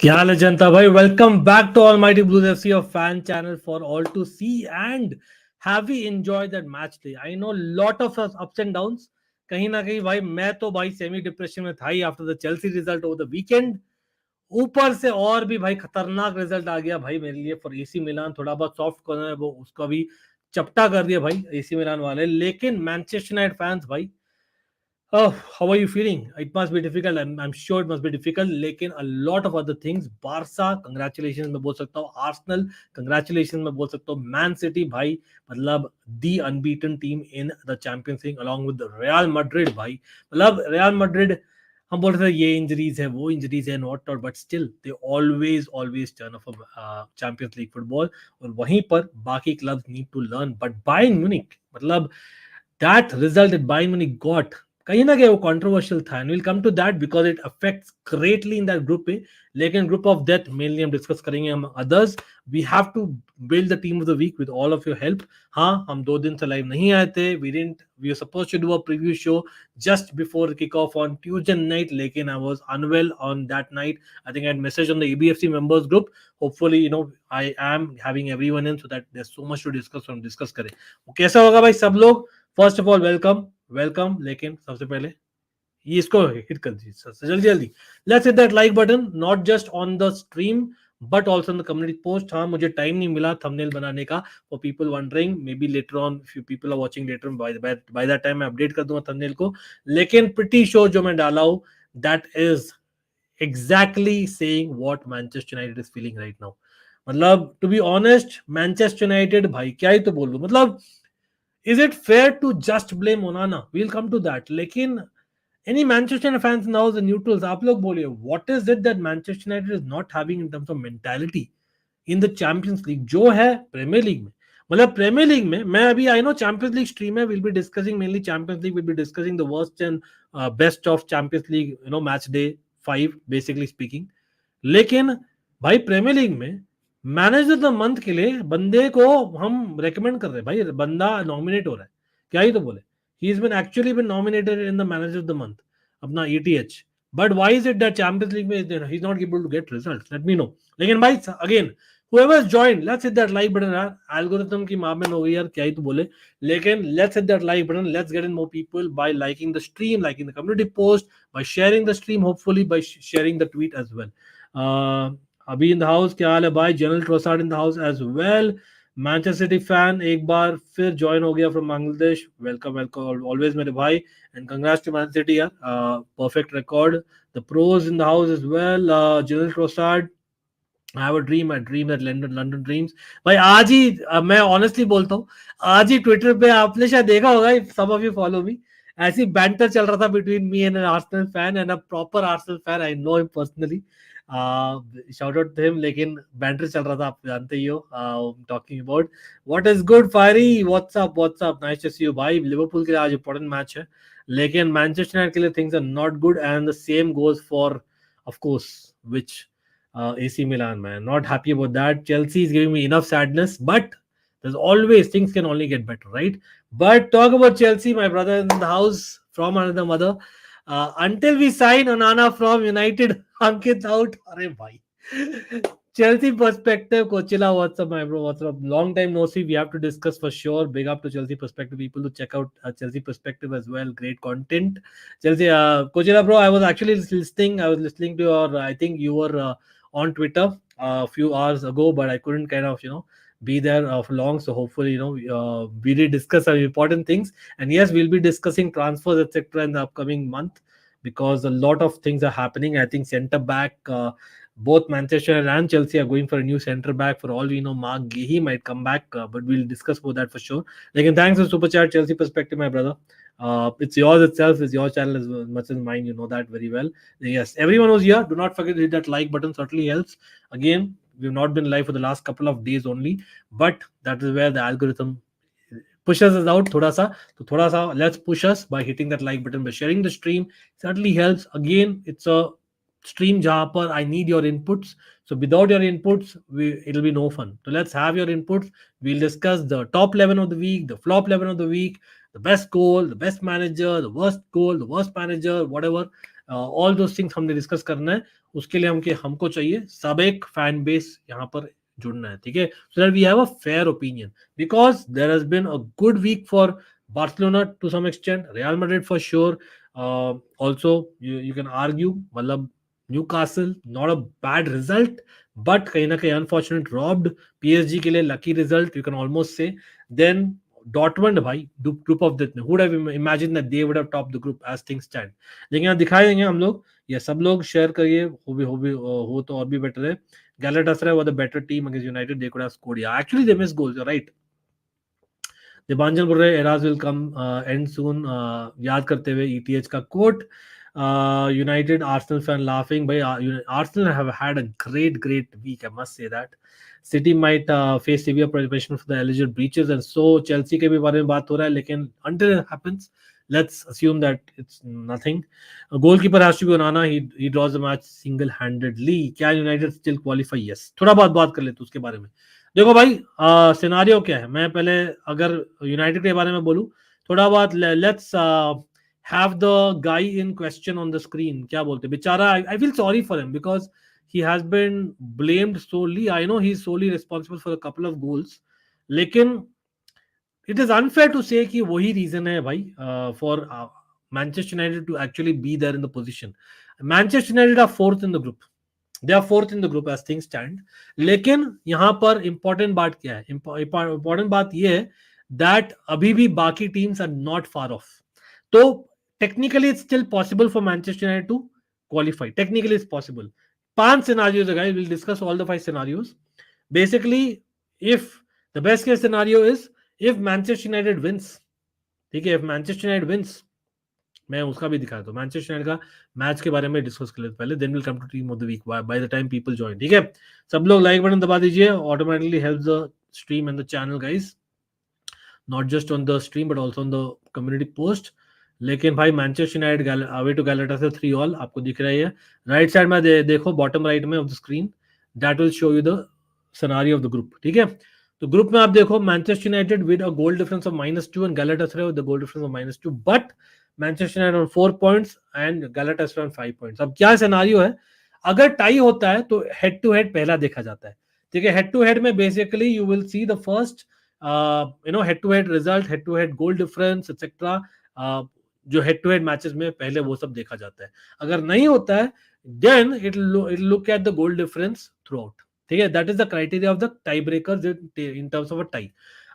क्या हाल है जनता भाई welcome back to Almighty Blues FC your fan channel for all to see and have we enjoy that match day I know lot of ups and downs कहीं ना कहीं भाई मैं तो भाई सेमी डिप्रेशन में था ही after the Chelsea result over the weekend ऊपर से और भी भाई खतरनाक रिजल्ट आ गया भाई मेरे लिए फॉर एसी मिलान थोड़ा बहुत सॉफ्ट कॉर्नर है वो उसका भी चपटा कर दिया भाई एसी मिलान वाले लेकिन मैनचेस्टर यूनाइटेड फैंस भाई Oh, how are you feeling? It must be difficult. I'm sure it must be difficult. लेकिन a lot of other things. Barca, congratulations मैं बोल सकता हूँ. Arsenal, congratulations मैं बोल सकता हूँ. Man City भाई मतलब the unbeaten team in the Champions League along with the Real Madrid भाई मतलब Real Madrid हम बोल रहे थे ये इंजरीज है वो इंजरीज है not not but still they always turn of Champions League football और वहीं पर बाकी clubs need to learn but Bayern Munich मतलब that result that Bayern Munich got कहीं ना कहीं वो कंट्रोवर्शियल था and will come to that because it affects greatly in that group पे लेकिन ग्रुप ऑफ डेथ मेनली हम डिस्कस करेंगे हम others we have to build the team of the week with all of your help हाँ हम 2 दिन से live नहीं आए थे we are supposed to do a preview show just before kickoff on Tuesday night. Lekin I was unwell on that night. I think I had messaged on the EBFC members group. Hopefully, I am having everyone in so that there's so much to discuss करें. वो कैसा होगा भाई सब लोग? First of all, welcome. लेकिन सबसे पहले ये इसको हिट कर दीजिए जल्दी जल्दी let's hit that like button not just on the stream but also in the community post हाँ मुझे टाइम नहीं मिला थंबनेल बनाने का for people wondering maybe later on few people are watching later by that time मैं update कर दूंगा thumbnail को लेकिन प्रिटी शो जो मैं डाला हूं that is exactly saying what Manchester United is feeling right now मतलब to be honest Manchester United भाई क्या ही तो बोल दूं मतलब is it fair to just blame Onana we will come to that लेकिन any Manchester United fans now the neutrals आप लोग बोलिए what is it that Manchester United is not having in terms of mentality in the Champions League जो है premiere League में मतलब premiere League में मैं अभी I know Champions League stream है will be discussing mainly Champions League will be discussing the worst and best of Champions League match day 5 basically speaking लेकिन भाई प्रीमियर लीग में manager the month के लिए बंदे को हम रेकमेंड कर रहे हैं भाई बंदा नॉमिनेट हो रहा है क्या ही तो बोले he's been actually been nominated in the manager of the month अपना ETH but why is it that Champions League में he's not able to get results let me know लेकिन भाई again whoever has joined let's hit that like button यार algorithm की मार में हो गई यार क्या ही तो बोले लेकिन let's hit that like button let's get in more people by liking the stream liking the community post by sharing the stream hopefully by sharing the tweet as well अभी in the house क्या हाल है भाई general Trossard in the house as well Manchester city fan एक बार फिर join हो गया from Bangladesh welcome always मेरे भाई and congrats to Man City यार perfect record the pros in the house is well general Trossard I have a dream I dream that London dreams भाई आज ही मैं ऑनेस्टली बोलता हूँ आज ही ट्विटर पे आपने शायद देखा होगा some of you follow me ऐसी बैंटर चल रहा था between me and an Arsenal fan and a proper Arsenal fan I know him personally shout out to him लेकिन बैंटर चल रहा था आप जानते ही हो talking about what is good fiery what's up nice to see you भाई Liverpool के लिए आज इंपॉर्टेंट मैच है लेकिन मैनचेस्टर यूनाइटेड के लिए things are not good and the same goes for of course which AC Milan man not happy about that Chelsea is giving me enough sadness but there's always things can only get better right but talk about Chelsea my brother in the house from another mother until we sign Onana from United Ankit out अरे भाई Chelsea perspective Coachella what's up my bro what's up long time no see we have to discuss for sure big up to Chelsea perspective people to check out Chelsea perspective as well great content Chelsea Coachella bro I was actually listening to your I think you were on Twitter a few hours ago but I couldn't kind of be there for long so hopefully we did discuss some important things and yes we'll be discussing transfers etc in the upcoming month because a lot of things are happening I think center back both Manchester and Chelsea are going for a new center back for all we know Mark Gehi might come back but we'll discuss about that for sure like thanks for super chat Chelsea perspective my brother it's yours itself it's your channel as much as mine you know that very well yes everyone who's here do not forget to hit that like button certainly helps again we've not been live for the last couple of days only but that is where the algorithm pushes us out thoda sa let's push us by hitting that like button by sharing the stream certainly helps again it's a stream jahan par I need your inputs so without your inputs it'll be no fun so let's have your inputs we'll discuss the top 11 of the week the flop 11 of the week the best goal the best manager the worst goal the worst manager whatever all those things हमने discuss करना है. उसके लिए हमको चाहिए सब एक fan base यहाँ पर जुड़ना है, ठीक है, so that we have a fair opinion, because there has been a good week for Barcelona to some extent, Real Madrid for sure. Also, you can argue, मतलब Newcastle not a bad result, but कहीं ना कहीं unfortunate robbed. PSG के लिए lucky result, you can almost say. Then Dortmund भाई group of death में, who would have imagined that they would have topped the group as things stand. लेकिन यहाँ दिखाई देंगे हम लोग, ये सब लोग शेयर करिए, हो तो और भी बेटर है. Galatasaray was the better team against United. They could have scored. Yeah, actually they missed goals. You're right. Dibanjan बोल रहे एराज विल कम एंड सून. याद करते हुए ईटीएच का quote, United Arsenal fan laughing. भाई Arsenal have had a great week, I must say that. City might face severe preparation for the alleged breaches and so Chelsea के भी बारे में बात हो रहा है, लेकिन until it happens let's assume that it's nothing. Goalkeeper has to be Onana, he draws the match single handedly. क्या यूनाइटेड स्टिल क्वालीफाई? यस. थोड़ा बहुत बात कर लेते उसके बारे में. देखो भाई, सिनारियो क्या है, मैं पहले अगर यूनाइटेड के बारे में बोलूं थोड़ा बहुत, let's have the guy in question on the screen. क्या बोलते बेचारा, I feel sorry for him because he has been blamed solely. I know he is solely responsible for a couple of goals, लेकिन it is unfair to say कि वही reason है भाई for Manchester United to actually be there in the position. Manchester United are fourth in the group, they are fourth in the group as things stand. लेकिन यहां पर important बात क्या है? इंपॉर्टेंट बात यह है दैट अभी भी बाकी teams are not far off. तो technically it's still possible for Manchester United to qualify. Technically it's possible. 5 scenarios है guys, will discuss all the 5 scenarios. Basically if the best case scenario is if Manchester United wins, ठीक है, if Manchester United wins, मैं उसका भी दिखाता हूं, Manchester United का match के बारे में डिस्कस कर लेते पहले, then will come to team of the week by the time people join. ठीक है, सब लोग लाइक बटन दबा दीजिए, automatically helps the stream and the channel guys, not just on the stream but also on the community post. लेकिन भाई Manchester United away to Galatasaray 3-3 आपको दिख रही है राइट साइड में, देखो बॉटम राइट में of the screen, that will show you the scenario of the group. ठीक है, तो ग्रुप में आप देखो Manchester United with a goal difference of -2 and Galatasaray with the goal difference of -2, but Manchester United on 4 points and Galatasaray on 5 points. अब क्या scenario है, अगर टाई होता है तो हेड टू हेड पहला देखा जाता है. ठीक है, हेड टू हेड में basically you will see the first head to head result, head to head goal difference etcetera, जो हेड टू हेड मैचेस में पहले वो सब देखा जाता है. अगर नहीं होता है then it look at the goal difference throughout. ठीक है, that is the criteria of the tie breakers in terms of a tie.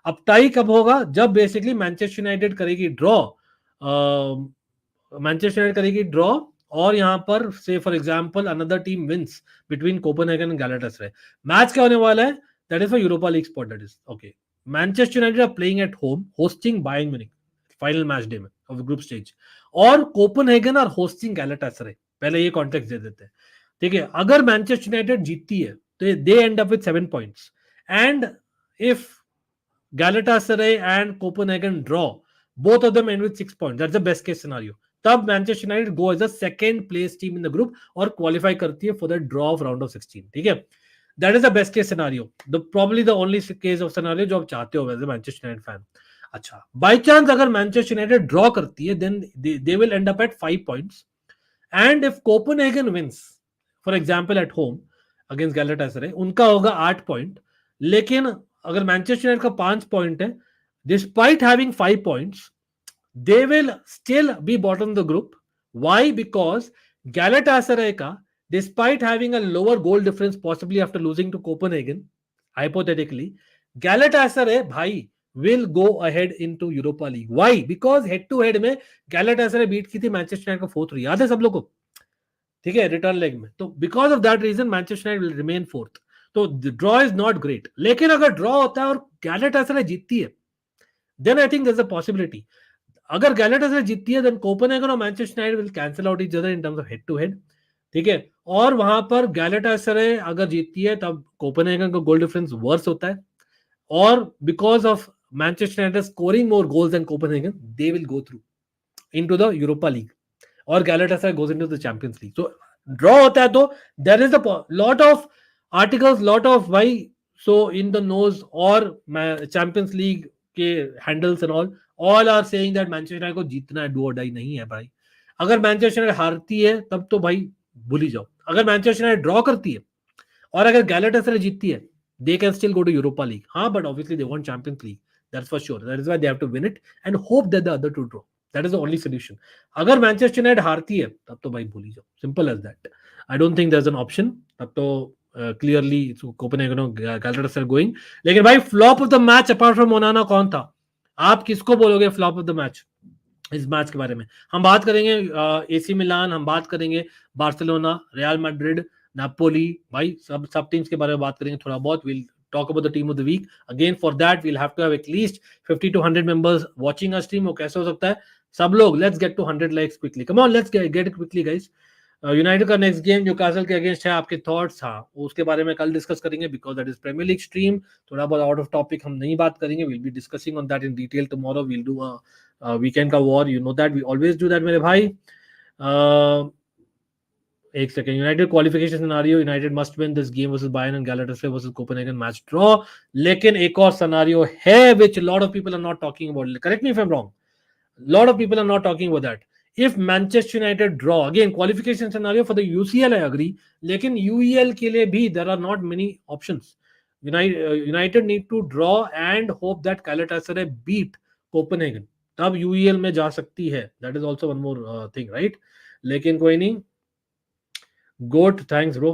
अब टाई कब होगा, जब बेसिकली मैनचेस्टर यूनाइटेड करेगी ड्रॉ, मैनचेस्टर यूनाइटेड करेगी ड्रॉ और यहां पर से for example another team wins between Copenhagen and Galatasaray. Match क्या होने वाला है, that is for Europa League spot. That is okay, Manchester United are playing at home hosting Bayern Munich final match day में of group stage, और Copenhagen are hosting Galatasaray. पहले ये context दे देते हैं. ठीक है, अगर मैनचेस्टर यूनाइटेड जीतती है तो they end up with 7 points, and if Galatasaray and Copenhagen draw, both of them end with 6 points. That's the best case scenario. तब Manchester United go as a second place team in the group और qualify करती है for the draw of round of 16. ठीक है, that is the best case scenario, the probably the only case of scenario जो आप चाहते हो as a Manchester United fan. अच्छा, बाय चांस अगर मैनचेस्टर यूनाइटेड ड्रॉ करती है then they will end up at 5 points, and if Copenhagen wins for example at home against Galatasaray, उनका होगा 8 पॉइंट. लेकिन अगर मैनचेस्टर यूनाइटेड का 5 पॉइंट है, despite having 5 points, they will still be bottom the group. Why? Because Galatasaray का despite having a lower goal difference possibly after losing to Copenhagen, hypothetically Galatasaray भाई will go ahead into Europa League. Why? Because head to head में Galatasaray beat की थी Manchester United को 4-3, याद है सब लोग को. ठीक है, रिटर्न लेग में. तो because of that reason Manchester United will remain fourth. तो ड्रॉ इज नॉट ग्रेट, लेकिन अगर ड्रॉ होता है और गैलेटासराय जीतती है then I think there is a possibility. अगर गैलेटासराय जीतती है देन कोपेनहेगन और Manchester United will cancel out each other in terms of head to head. ठीक है, और वहां पर गैलेटासराय अगर जीतती है तब कोपेनहेगन का गोल डिफरेंस वर्स होता है, और because of Manchester United scoring more goals than Copenhagen they will go through into the Europa League और Galatasaray goes into the Champions League. तो ड्रॉ होता है तो there is a lot of articles, lot of भाई so in the nose और Champions League के handles and all are saying that Manchester United को जीतना है, डू और डाई नहीं है भाई. अगर मैनचेस्टर यूनाइटेड हारती है तब तो भाई भूल ही जाओ. अगर मैनचेस्टर यूनाइटेड ड्रॉ करती है और अगर गैलेटासराय जीतती है, they can still go to Europa League. हाँ, but obviously they want Champions League. That's for sure. That is why they have to win it and hope that the other two draw. That is the only solution. अगर Manchester United हारती है तब तो भाई भूल ही जाओ. Simple as that. I don't think there's an option. तब तो clearly Copenhagen गैलेटासराय going. लेकिन भाई flop of the match apart from ओनाना कौन था? आप किसको बोलोगे फ्लॉप ऑफ द मैच? इस मैच के बारे में हम बात करेंगे. एसी मिलान, हम बात करेंगे बार्सिलोना, रियल मैड्रिड, नापोली, भाई सब सब टीम्स के बारे में बात करेंगे थोड़ा बहुत. Will talk about the team of the week. Again, for that, we'll have to have at least 50 to 100 members watching our stream. वो कैसे हो सकता है? सब लोग, let's get to 100 likes quickly. Come on, let's get it quickly, guys. United का next game Newcastle के against है. आपके थॉट्स? हाँ, उसके बारे में कल डिस्कस करेंगे because that is Premier League stream. थोड़ा बहुत आउट ऑफ टॉपिक हम नहीं बात करेंगे. Will be discussing on that in detail tomorrow. Will do weekend का war. You know that we always do that मेरे भाई. एक second. United qualification scenario. United must win this game versus Bayern and Galatasaray versus Copenhagen match draw. लेकिन एक और scenario है which lot of people are not talking about. Correct me if I am wrong. Lot of people are not talking about that. If Manchester United draw, again qualification scenario for the UCL I agree, लेकिन UEL के लिए भी there are not many options. United need to draw and hope that Galatasaray beat Copenhagen. तब UEL में जा सकती है. That is also one more thing, right? लेकिन कोई नहीं. Goat, thanks bro.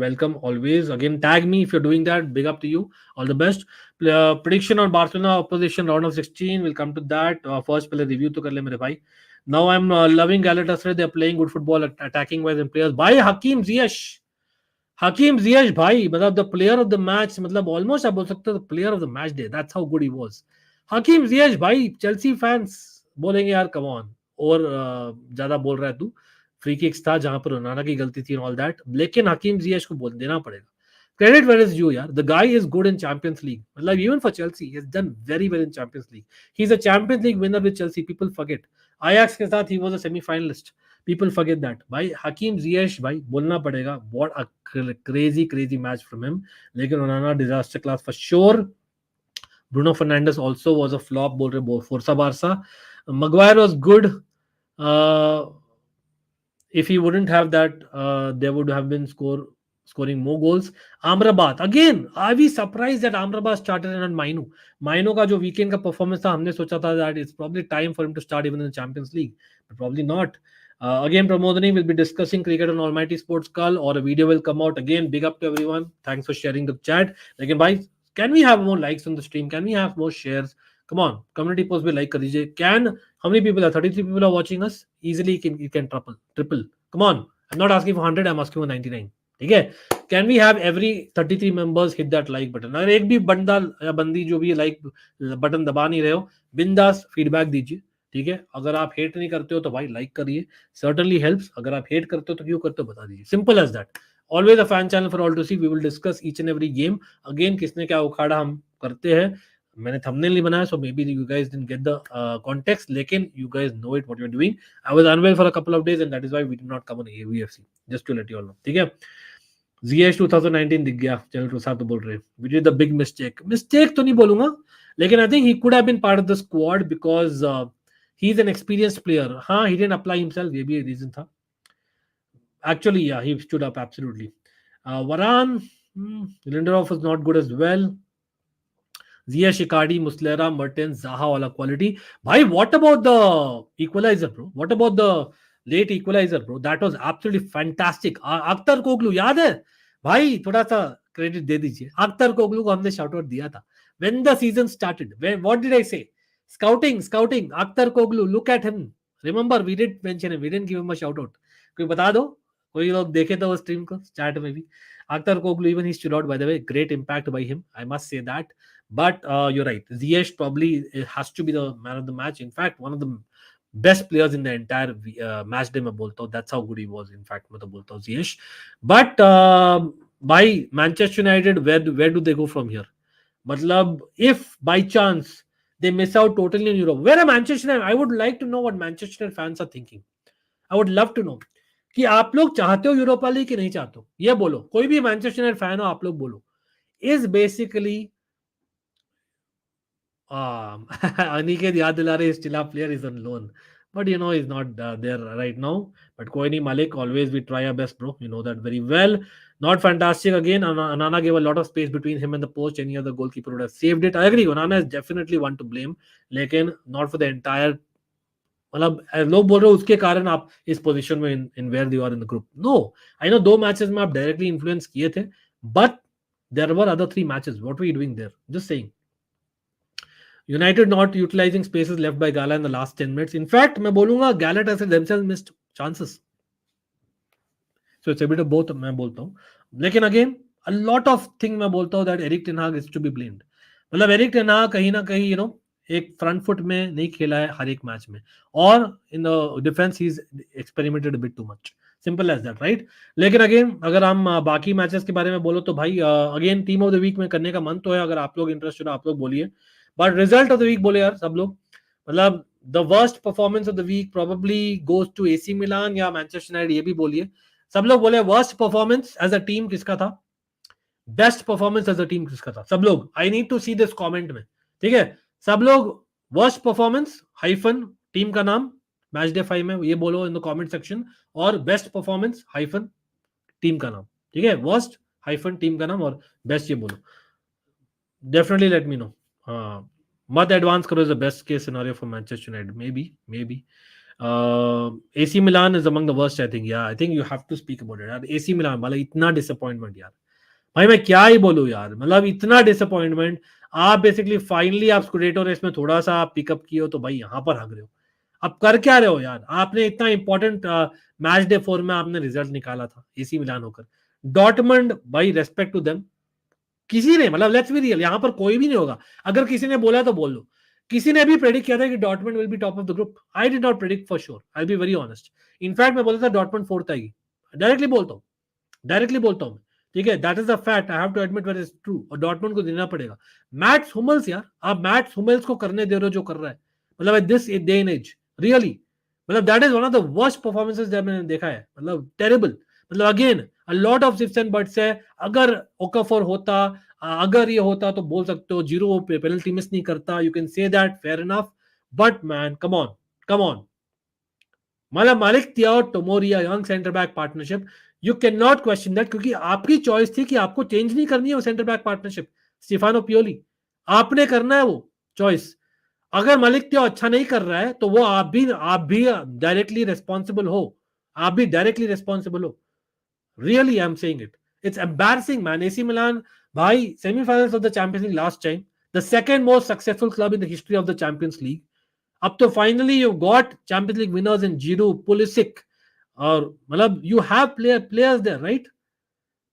Welcome always. Again, tag me if you're doing that. Big up to you. All the best. Prediction on Barcelona opposition round of 16. We'll come to that. First पहले review तो कर ले मेरे भाई. Now I'm loving Galatasaray. They're playing good football, attacking wise and players. Bhai Hakim Ziyech भाई, मतलब the player of the match, मतलब almost आप बोल सकते हो the player of the match day. That's how good he was. Hakim Ziyech भाई, Chelsea fans बोलेंगे यार come on, और ज्यादा बोल रहा है तू. फ्री किक्स था जहां पर ओनाना की गलती थी ऑल दैट, लेकिन हकीम जियश को बोल देना पड़ेगा. Credit where is due, यार. The guy is good in Champions League. Like even for Chelsea, he has done very well in Champions League. He's a Champions League winner with Chelsea. People forget. Ajax के साथ he was a semi-finalist. People forget that. भाई हकीम जियश भाई बोलना पड़ेगा. What a crazy match from him. लेकिन ओनाना disaster class for sure. Bruno Fernandes also was a flop. बोल रहे Forza Barca. Maguire was good. If he wouldn't have that, there would have been scoring more goals. Amrabat, again, are we surprised that Amrabat started and not Mainu? Mainu का जो weekend का performance था, हमने सोचा था that it's probably time for him to start even in the Champions League, but probably not. Again, Pramodani will be discussing cricket on Almighty Sports Call, or a video will come out. Again, big up to everyone. Thanks for sharing the chat. Again, bhai, can we have more likes on the stream? Can we have more shares? Come on, community post पे like कर दीजिए. How many people are 33 people are watching us? Easily you can triple. Come on, I'm not asking for 100, I'm asking for 99. ठीक है? Can we have every 33 members hit that like button? अगर एक भी बंदा या बंदी जो भी like बटन दबा नहीं रहे हो, बिंदास फीडबैक दीजिए. ठीक है? अगर आप हेट नहीं करते हो तो भाई लाइक करिए. Certainly helps. अगर आप हेट करते हो तो क्यों करते हो बता दीजिए. Simple as that. Always a fan channel for all to see. We will discuss each and every game. Again, किसने क्या उखाड़ा हम करते हैं. मैंने थंबनेल नहीं बनाया, so maybe you guys didn't get the context, लेकिन you guys know it what you're doing. I was unwell for a couple of days and that is why we did not come on AVFC. Just to let you all know. ठीक है? ZH 2019 दिख गया. Channel to साथ तो बोल रहे. We did the big mistake. Mistake तो नहीं बोलूंगा, लेकिन I think he could have been part of the squad because he's an experienced player. हाँ, he didn't apply himself. ये भी एक reason था. Actually, yeah, he stood up absolutely. Varane, Lindelof was not good as well. Ziyech, Icardi, Muslera, Mertens, Zaha, wala quality. Bhai, what about the equalizer, bro? What about the late equalizer, bro? That was absolutely fantastic. Akhtar Koglu, याद है? भाई थोड़ा सा credit दे दीजिए. अख्तर कोगलू को हमने shout out दिया था. When the season started, what did I say? Scouting. Akhtar Koglu, look at him. Remember, we did mention him. We didn't give him a shout out. कोई बता दो. कोई लोग देखे तो वो स्ट्रीम को चैट में भी. Akhtar Koglu, even he stood out, by the way. Great impact by him. I must say that. But you're right. Ziyech probably has to be the man of the match. In fact, one of the best players in the entire match day. मैं बोलता हूँ. That's how good he was. In fact, मैं तो बोलता हूँ Ziyech. But by Manchester United, where do they go from here? मतलब, if by chance they miss out totally in Europe, where are Manchester United? I would like to know what Manchester United fans are thinking. I would love to know. कि आप लोग चाहते हो Europa league कि नहीं चाहते हो, ये बोलो. कोई भी मैनचेस्टर यूनाइटेड फैन हो, आप लोग बोलो. इज बेसिकली अनिकेत याद दिला रहे, still player is on loan. but he's not there right now. But koi nahi, Malik, always we try our best, bro. You know that very well. Not fantastic again. Anana gave a lot of space between him and the post. Any other goalkeeper would have saved it. I agree. Onana is definitely one to blame, लेकिन not for the entire. मतलब लोग बोल रहे हो उसके कारण आप इस पोजीशन में in where you are in the group. No, I know 2 matches में आप डायरेक्टली इन्फ्लुएंस किए थे, but there were other 3 matches. What were you doing there? Just saying. United not utilizing spaces left by Gala in the last 10 minutes. In fact, मैं बोलूंगा Gala has themselves missed chances. So it's a bit of both. मैं बोलता हूँ, लेकिन again a lot of thing मैं बोलता हूँ that Eric Ten Hag is to be blamed. मतलब एरिक टेन हाग कहीं ना कहीं एक फ्रंट फुट में नहीं खेला है हर एक मैच में, और in the defence he is experimented a bit too much. Simple as that, right? लेकिन अगेन अगर हम बाकी मैचेस के बारे में बोलो तो भाई again team of the week में करने का मन तो है. अगर आप लोग इंटरेस्टेड हो आप लोग बोलिए, but result of the week बोले यार सब लोग. मतलब the worst performance of the week probably goes to AC Milan या मैनचेस्टर यूनाइटेड. ये भी बोलिए, सब लोग बोले worst performance as a team किसका था, best performance as a team किसका था. सब लोग, I need to see this comment में, ठीक है? सब लोग वर्स्ट परफॉर्मेंस हाइफन टीम का नाम मैच डे 5 में ये बोलो इन द कमेंट सेक्शन, और बेस्ट परफॉर्मेंस हाइफन टीम का नाम, ठीक है? वर्स्ट हाइफन टीम का नाम और बेस्ट ये बोलो. Definitely let me no. हाँ, मत एडवांस करो. Is the best case scenario for Manchester United. May be AC Milan is among the worst, I think. Yeah, I think you have to speak about it. यार AC Milan वाला इतना disappointment यार, भाई मैं क्या ही बोलूं यार. मतलब इतना डिसअपॉइंटमेंट. आप बेसिकली फाइनली आप स्कूडेटो रेस में थोड़ा सा आप पिकअप किए हो तो भाई यहां पर हग रहे हो. अब कर क्या रहे हो यार? आपने इतना इंपॉर्टेंट मैच डे 4 में आपने रिजल्ट निकाला था AC मिलान होकर. डॉर्टमंड, भाई रेस्पेक्ट टू देम. किसी ने, मतलब लेट्स बी रियल, यहां पर कोई भी नहीं होगा. अगर किसी ने बोला तो बोल लो. किसी ने भी प्रेडिक्ट किया था कि Dortmund will be top of the group? I did not predict for sure. I be very honest. In fact मैं बोलता था डॉर्टमंड फोर्थ आएगी. डायरेक्टली बोलता हूँ, ठीक है? That is the fact. I have to admit that is true. और Dortmund को देना पड़ेगा. मैट्स हुमल्स यार, आप मैट्स हुमल्स को करने दे रहे हो जो कर रहा है. मतलब at this day and age, really, मतलब that is one of the worst performances जब मैंने देखा है. मतलब टेरिबल. मतलब again a lot of ifs and buts है. अगर ओकाफोर होता, अगर ये होता तो बोल सकते हो जीरो पेनल्टी मिस नहीं करता, you can say that, fair enough. But man come on. मतलब Malick Thiaw Tomori young centre back partnership, you can not question that, क्योंकि आपकी चॉइस थी कि आपको चेंज नहीं करनी है वो centre back partnership. Stefano Pioli, आपने करना है वो चॉइस. अगर मालिक तियाओ अच्छा नहीं कर रहा है तो वो आप भी डायरेक्टली रिस्पॉन्सिबल हो. Really, I'm saying it. It's embarrassing, man. AC Milan, bhai, semi-finals of the Champions League last time. The second most successful club in the history of the Champions League. Up to finally, you've got Champions League winners in Giroud, Pulisic, और मतलब you have players there, right?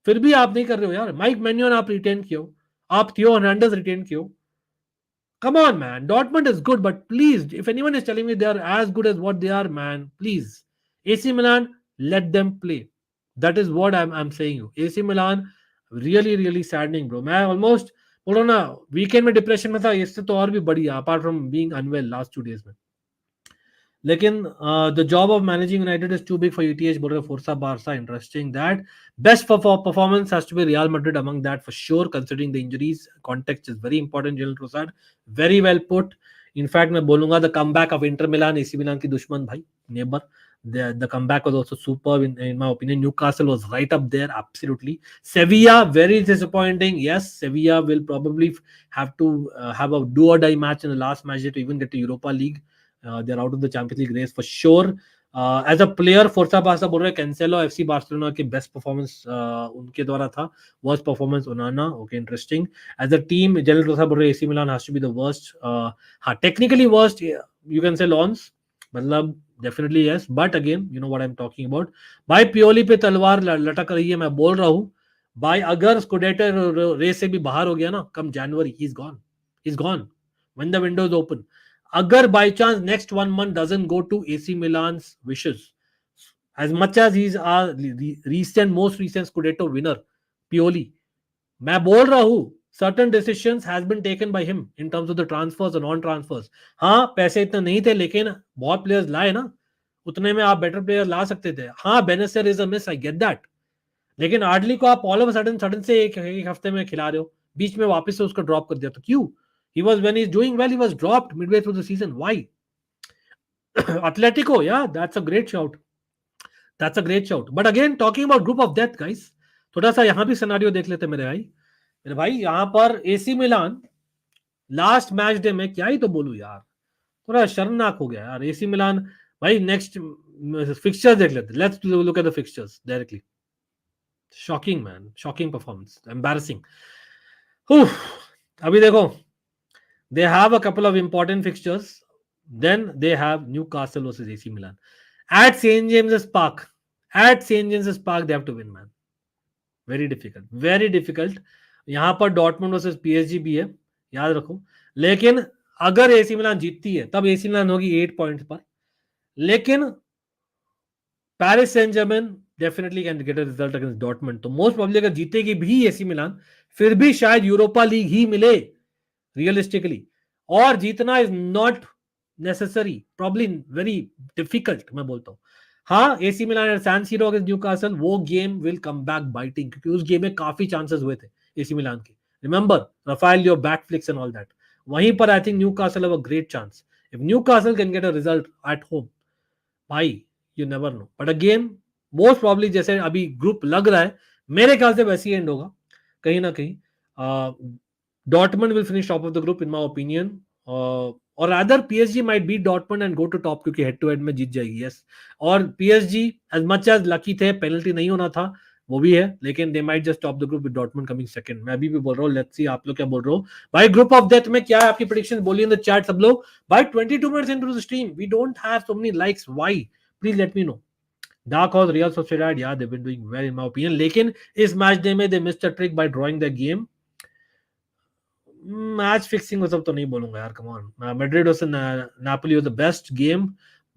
फिर भी आप नहीं कर रहे हो यार. माइक मैन्योन आप रिटेन किए, आप थियो हर्नांडेज रिटेन किए. Come on, man. Dortmund is good, but please, if anyone is telling me they are as good as what they are, man, please. AC Milan, let them play. That is what I'm saying you. AC Milan, really saddening, bro. मैं almost बोलो ना weekend में depression में था, इससे तो और भी बढ़िया, apart from being unwell last 2 days में. लेकिन the job of managing United is too big for UTH. बोल रहे फोर्सा Barca. Interesting that best performance has to be Real Madrid among that for sure, considering the injuries. Context is very important. General Trossard very well put. In fact मैं बोलूंगा the comeback of Inter Milan, AC Milan की दुश्मन भाई, neighbour. The comeback was also superb in my opinion. Newcastle was right up there, absolutely. Sevilla, very disappointing. Yes, Sevilla will probably have to have a do or die match in the last match to even get to Europa League. They're out of the Champions League race for sure. As a player, Forza Barca बोल रहे हैं Cancelo FC Barcelona के best performance उनके द्वारा था. Worst performance Onana. Okay, interesting. As a team, General Rosa बोल रहे हैं AC Milan has to be the worst. हाँ, technically worst. You can say Lons. मतलब definitely yes, but again you know what I am talking about. भाई Pioli पे तलवार लटक रही है. मैं बोल रहा हूँ भाई, अगर स्कूडेटर रेस से भी बाहर हो गया ना come January, he is gone when the window is open. अगर by chance next 1 month doesn't go to AC Milan's wishes, as much as he's our most recent Scudetto winner, Pioli, मैं बोल रहा हूँ certain decisions has been taken by him in terms of the transfers and non-transfers. हाँ, पैसे इतने नहीं थे लेकिन बहुत प्लेयर्स लाए ना, उतने में आप बेटर प्लेयर ला सकते थे. हाँ, Bennacer is a miss, I get that. लेकिन आर्डली को आप ऑल ऑफ सडन से एक हफ्ते में खिला रहे हो, बीच में वापस से उसको ड्रॉप कर दिया तो क्यों? He was when he's doing well, he was dropped midway through the season. Why? Atletico, yeah, that's a great shout. That's a great shout. But again, talking about group of death, guys, थोड़ा सा यहाँ भी scenario देख लेते हैं मेरे भाई यहाँ पर AC Milan last match day में क्या ही तो बोलूं यार, थोड़ा शर्मनाक हो गया यार एसी मिलान। भाई नेक्स्ट फिक्सचर्स देख लेते, let's look at the fixtures directly. Shocking man, shocking performance, embarrassing. अभी देखो, they have a couple of important fixtures. Then they have Newcastle versus AC Milan at St James's Park. At St James's Park they have to win, man. Very difficult, very difficult. यहाँ पर Dortmund versus PSG भी है, याद रखो। लेकिन अगर AC Milan जीतती है तब एसी मिलान होगी 8 पॉइंट्स पर, लेकिन Paris Saint Germain definitely can get a result against Dortmund. तो मोस्ट प्रोबेबली अगर जीतेगी भी एसी मिलान, फिर भी शायद यूरोपा लीग ही मिले रियलिस्टिकली। और जीतना is not necessary, probably very difficult, मैं बोलता हूँ। हाँ, AC Milan San Siro against Newcastle, वो game will come back biting, क्योंकि उस गेम में काफी चांसेस हुए थे एसी मिलान के। Remember Rafael your back flicks and all that. वहीं पर I think Newcastle have a great chance. If Newcastle can get a result at home, भाई you never know. But again most probably जैसे अभी group लग रहा है, मेरे ख्याल से वैसे ही एंड होगा कहीं ना कहीं। Dortmund will finish top of the group in my opinion, or rather PSG might beat Dortmund and go to top क्योंकि head to head में जीत जाएगी। yes, और PSG as much as lucky थे, penalty नहीं होना था वो भी है, लेकिन they might just top the group with Dortmund coming second। मैं अभी भी बोल रहा हूँ, let's see आप लोग क्या बोल रहे हो भाई। ग्रुप ऑफ डेथ में क्या है आपकी प्रेडिक्शन, बोलिए इन द चैट सब लोग। भाई 22 minutes into the stream we don't have so many likes, why? Please let me know। Dark Horse Real Sociedad, yeah they've been doing well in my opinion, लेकिन इस मैच डे में they missed a trick by drawing the game। Match fixing वो सब तो नहीं बोलूंगा यार, come on. Madrid versus Napoli was the best game,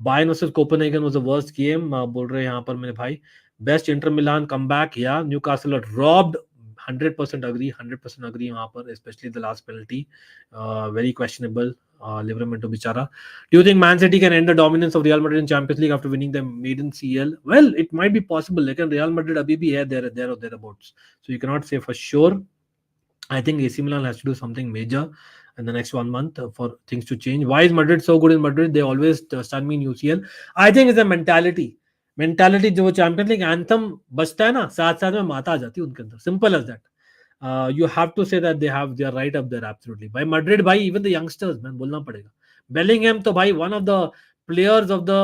Bayern versus Copenhagen was the worst game बोल रहे हैं यहाँ पर मेरे भाई। बेस्ट इंटर मिलान कमबैक, या न्यूकासल रॉब्ड, 100% अग्री, 100% अग्री वहां पर, specially the last penalty very questionable. Livramento बेचारा। Do you think man City can end the dominance of Real Madrid in Champions League after winning the maiden CL? Well it might be possible, लेकिन Real Madrid अभी भी है there और thereabouts, so you can not say for sure. I think AC Milan has to do something major in the next 1 month for things to change. Why is Madrid so good in Madrid? They always stun me in UCL. I think it's a mentality. Mentality जो champions league anthem बजता है ना, साथ साथ में माता आ जाती है उनके अंदर, simple as that. You have to say that they are right up there absolutely। भाई Madrid, भाई even the youngsters man, बोलना पड़ेगा। Bellingham तो भाई one of the players of the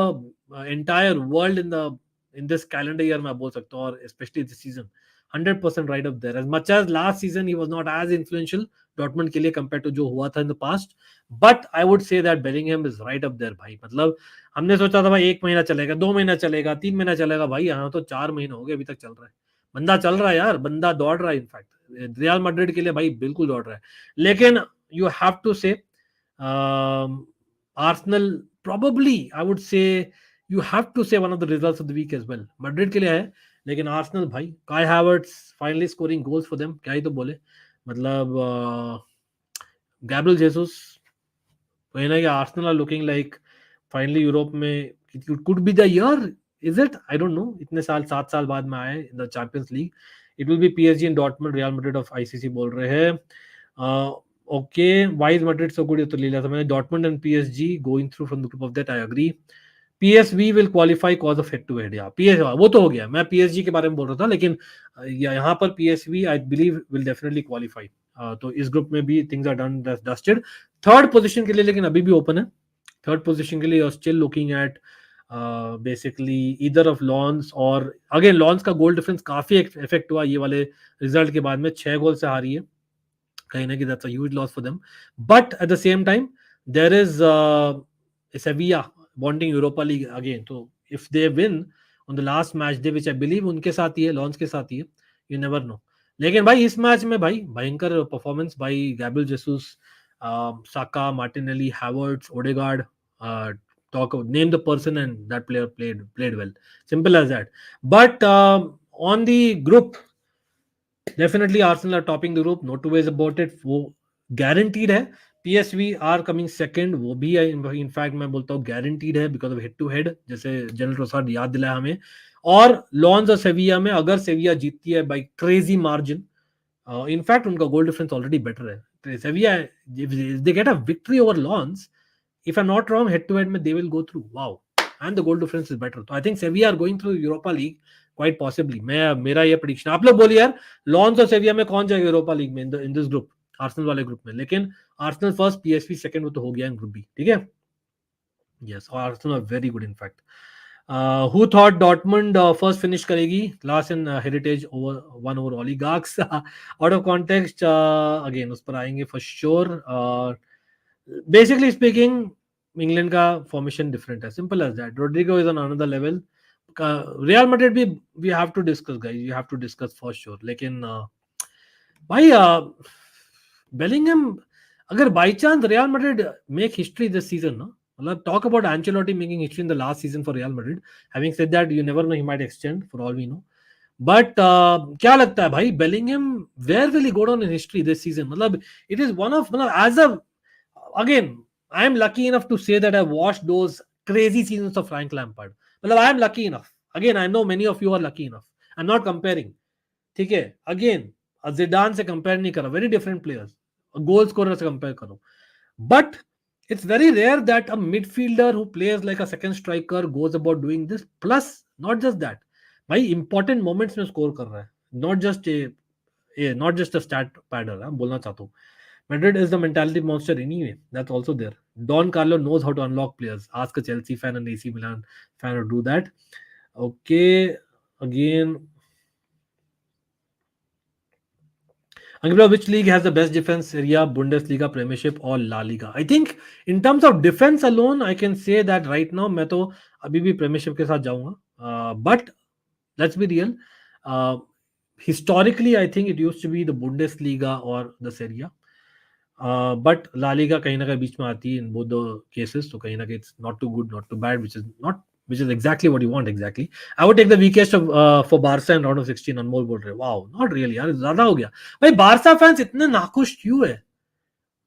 entire world in this calendar year मैं बोल सकता हूँ, और especially this season 100% right up there। As much as last season he was not as influential Dortmund के लिए compared to जो हुआ था in the past, but I would say that Bellingham is right up there भाई। मतलब हमने सोचा था भाई 1 महीना चलेगा, 2 महीना चलेगा, 3 महीना चलेगा, भाई यहाँ तो 4 महीने हो गए अभी तक चल रहा है। बंदा चल रहा है यार, बंदा दौड़ रहा है। इनफैक्ट रियल मैड्रिड के लिए भाई बिल्कुल दौड़ रहा है। लेकिन you have to say Arsenal probably, I would say you have to say one of the results of the week as well. Madrid के लिए है, लेकिन आर्सेनल भाई, Kai Havertz finally scoring goals for them, क्या ही तो बोले। मतलब गैब्रियल जेसस, कहीं ना कहीं Arsenal are looking like finally Europe में could be the year. Is it? I don't know, इतने साल 7 साल बाद में आए in the Champions League. It will be PSG and Dortmund, Real Madrid of ICC बोल रहे हैं। Okay, why is Madrid so good, ये तो ले लिया था मैंने। Dortmund and PSG going through from the group of that, I agree. PSV will qualify cause of head to head, या पीएस वो तो हो गया, मैं पीएसजी के बारे में बोल रहा था, लेकिन यहाँ पर PSV I believe will definitely qualify. तो इस ग्रुप में भी things are done dusted. Third position के लिए लेकिन अभी भी ओपन है। थर्ड पोजीशन के लिए you are still looking at basically either of Lens, और अगेन लॉन्स का गोल डिफरेंस काफी इफेक्ट हुआ ये वाले रिजल्ट के बाद में, 6 गोल से हारी है कहीं ना कहीं, that's a huge loss for them. But at the same time there is Sevilla wanting Europa League again, तो if they win on the last match day, which I believe उनके साथ ही है, लॉन्स के साथ ही है, यू नेवर नो। लेकिन भाई इस मैच में भाई भयंकर परफॉर्मेंस भाई, Gabriel Jesus, Saka, Martinelli, Havertz, Odegaard, talk name the person and that player played well, simple as that। But on the group definitely Arsenal are topping the group, no two ways about it, वो guaranteed है। PSV are coming second, वो भी है in fact मैं बोलता हूँ guaranteed है, because of head to head, जैसे जनरल रोसार्ड याद दिलाया हमें। और लॉन्स और सेविया में अगर सेविया जीतती है बाय क्रेजी मार्जिन, इनफैक्ट उनका गोल डिफरेंस ऑलरेडी बेटर है। Sevilla they get a victory over Lens, if I'm not wrong, head to head में they will go through. Wow, and the goal difference is better. So I think Sevilla are going through Europa League quite possibly. मैं मेरा ये prediction. आप लोग बोलिए यार, loans और सेविया में कौन जाएगा यूरोपा लीग में in this group, आर्सेनल वाले ग्रुप में. लेकिन आर्सेनल फर्स्ट, पीएसवी सेकंड, वो तो हो गया इन ग्रुप बी. ठीक है. Yes, Arsenal are very good in fact. Who thought Dortmund first finish करेगी? Last in heritage over one over oligarchs. Out of context, again उस पर आएंगे for sure. Basically speaking, England का फॉर्मेशन डिफरेंट है, simple as that. Rodrygo is on another level. Real Madrid भी we have to discuss guys, we have to discuss for sure. लेकिन भाई Bellingham, अगर by chance Real Madrid make history this season ना, मतलब talk about Ancelotti making history in the last season for Real Madrid. Having said that, you never know, he might extend for all we know. But क्या लगता है भाई, Bellingham, where will he go down in history this season? मतलब it is one of, मतलब as a, again, I am lucky enough to say that I watched those crazy seasons of Frank Lampard. मतलब I am lucky enough. Again, I know many of you are lucky enough. I'm not comparing. ठीक है. Again, Zidane से compare नहीं करो. Very different players. Goal scorer से compare करो. But it's very rare that a midfielder who plays like a second striker goes about doing this. Plus, not just that, भाई important moments में score कर रहा है. Not just a stat padder. हाँ, बोलना चाहता हूँ. Madrid is the mentality monster anyway. That's also there. Don Carlo knows how to unlock players. Ask a Chelsea fan and AC Milan fan to do that. Okay, again. Angela, which league has the best defense? Serie A, Bundesliga, Premiership, or La Liga? I think in terms of defense alone, I can say that right now मैं तो अभी भी Premiership के साथ जाऊंगा. But let's be real. Historically, I think it used to be the Bundesliga or the Serie A. But La Liga कहीं ना कहीं बीच में आती है in both the cases. So कहीं ना कहीं it's not too good, not too bad, which is exactly what you want exactly. I would take the weakest of for Barca in round of 16. अनमोल बोल रहे, wow, not really यार, ज्यादा हो गया भाई. बारसा फैंस इतने नाखुश क्यों है?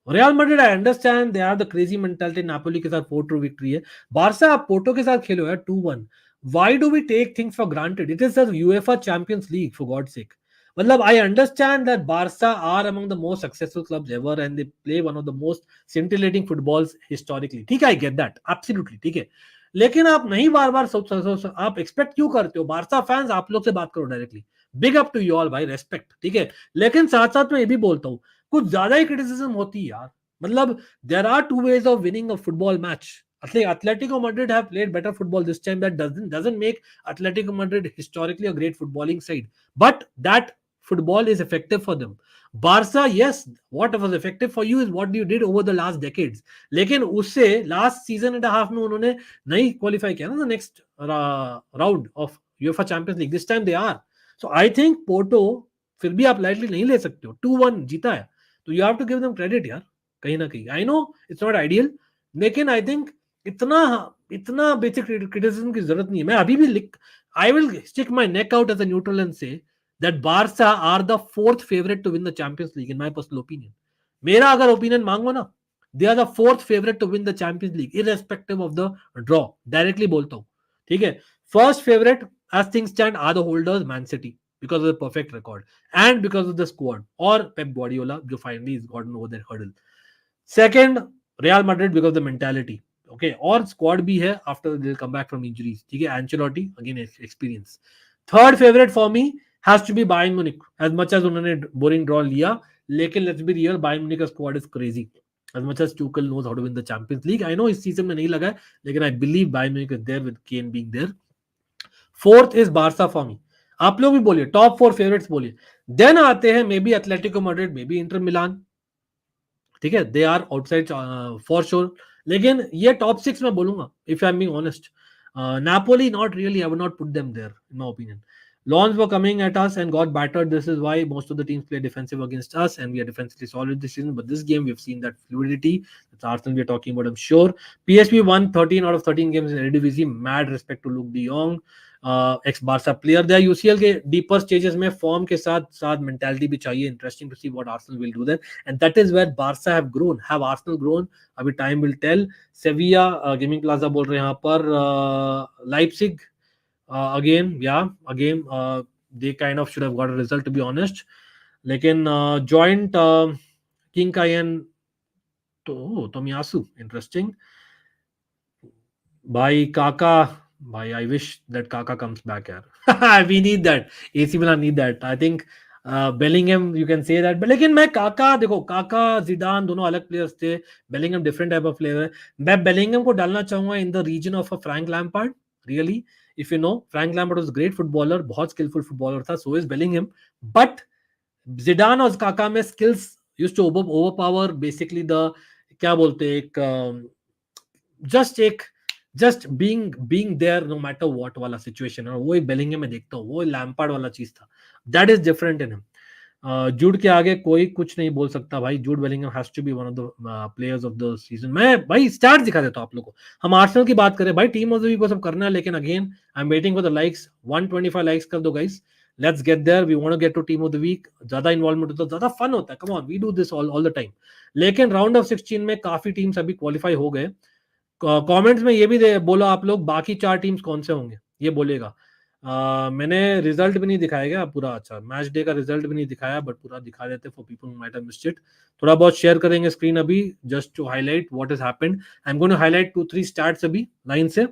Real Madrid, I understand they are the crazy mentality. Napoli के साथ 4-2 विक्ट्री है. बारसा, आप पोर्टो के साथ खेलो यार 2-1. Why do we take things for granted? It is the UEFA Champions League, for God's sake. मतलब I understand that Barca are among the most successful clubs ever and they play one of the most scintillating footballs historically. ठीक है, I get that, absolutely ठीक है. लेकिन आप नहीं बार बार आप expect क्यों करते हो? बारसा फैंस, आप लोग से बात करो directly. Big up to you all भाई, रेस्पेक्ट. ठीक है. लेकिन साथ साथ में ये भी बोलता हूँ, कुछ ज्यादा ही क्रिटिसिज्म होती है यार. मतलब there are two ways of winning a football match. Atletico Madrid have played better football this time. That doesn't make Atletico Madrid historically a great footballing side. But that football is effective for them. Barca, yes, what was effective for you is what you did over the last decades. लेकिन उससे last season and a half में उन्होंने नहीं qualify किया ना the next round of UEFA Champions League. This time they are. So I think Porto फिर भी आप lightly नहीं ले सकते हो. 2-1 जीता है. तो you have to give them credit यार, कहीं ना कहीं. I know it's not ideal, लेकिन I think इतना इतना बेसिक क्रिटिसिज्म की जरूरत नहीं है. मैं अभी भी लिख, I will stick my neck out as a neutral and say that Barca are the fourth favourite to win the Champions League in my personal opinion. मेरा अगर ओपिनियन मांगो ना, they are the fourth favourite to win the Champions League irrespective of the draw. Directly बोलता हूं, ठीक है. First favourite as things stand are the holders Man City because of the perfect record and because of the squad, or Pep Guardiola जो finally has gotten over that hurdle. Second, Real Madrid because of the mentality. Okay, और squad भी है after they come back from injuries. ठीक है. Ancelotti again experience. Third favourite for me has to be Bayern Munich. As much as उन्होंने boring draw लिया, लेकिन let's be real, Bayern Munich का squad is crazy. As much as Tuchel knows how to win the Champions League. I know इस season में नहीं लगा है, लेकिन I believe Bayern Munich is there with Kane being there. Fourth is Barca for me. आप लोग भी बोलिए टॉप 4 फेवरेट्स बोलिए. देन आते हैं maybe Atletico Madrid, maybe Inter Milan. ठीक है, they are outside for sure. लेकिन ये टॉप 6 में बोलूंगा if I am being honest. Napoli, not really. I would not put them there, in my opinion. Lawns were coming at us and got battered. This is why most of the teams play defensive against us, and we are defensively solid this season. But this game, we've seen that fluidity. That's Arsenal we're talking about, I'm sure. PSV won 13 out of 13 games in Eredivisie. Mad respect to Luke de Jong, ex-Barca player. There UCL के deeper stages में form के साथ mentality भी चाहिए. Interesting to see what Arsenal will do there. And that is where Barca have grown. Have Arsenal grown? अभी time will tell. Sevilla, Gaming Plaza बोल रहे हैं यहाँ पर. Leipzig, again, they kind of should have got a result, to be honest. लेकिन joint King Kayan to Tomiyasu, interesting. भाई Kaka, भाई I wish that Kaka comes back यार. We need that. AC Milan need that. I think Bellingham you can say that. लेकिन मैं काका, देखो काका Zidane दोनों अलग प्लेयर्स थे. Bellingham different type of player है. मैं बेलिंगम को डालना चाहूंगा in the reason of a Frank Lampard. Really, if you know, Frank Lampard was great footballer, बहुत स्किलफुल फुटबॉलर था. So is Bellingham. But Zidane और काका में skills used to overpower basically the, क्या बोलते हैं, एक just एक just being there no matter what वाला सिचुएशन है. और वो एक बेलिंगम में देखता हूँ, वो लैम्पार्ड वाला चीज था. That is different in him. Jude के आगे कोई कुछ नहीं बोल सकता भाई. Jude Bellingham has to be one of the players of the season. मैं भाई स्टार्ट दिखा देता हूँ आप लोगों को. हम आर्सेनल की बात करें भाई, टीम ऑफ द वीक को सब करना है, लेकिन again I am waiting for the likes. 125 likes कर दो guys. Let's get there. We want to get to team of the week. ज्यादा इन्वॉल्वमेंट होता है, ज्यादा फन होता है. Come on, we do this all the time. लेकिन round of 16 में काफी टीम्स अभी क्वालिफाई हो गए. कमेंट्स में ये भी बोलो आप लोग, बाकी 4 टीम्स कौन से होंगे ये बोलेगा. मैंने रिजल्ट भी नहीं दिखाया गया पूरा. अच्छा, मैच डे का रिजल्ट भी नहीं दिखाया, बट पूरा दिखा देते for people who might have missed it. थोड़ा बहुत शेयर करेंगे स्क्रीन अभी, just to highlight what is happened. I am going to highlight 2-3 stats अभी लाइन से.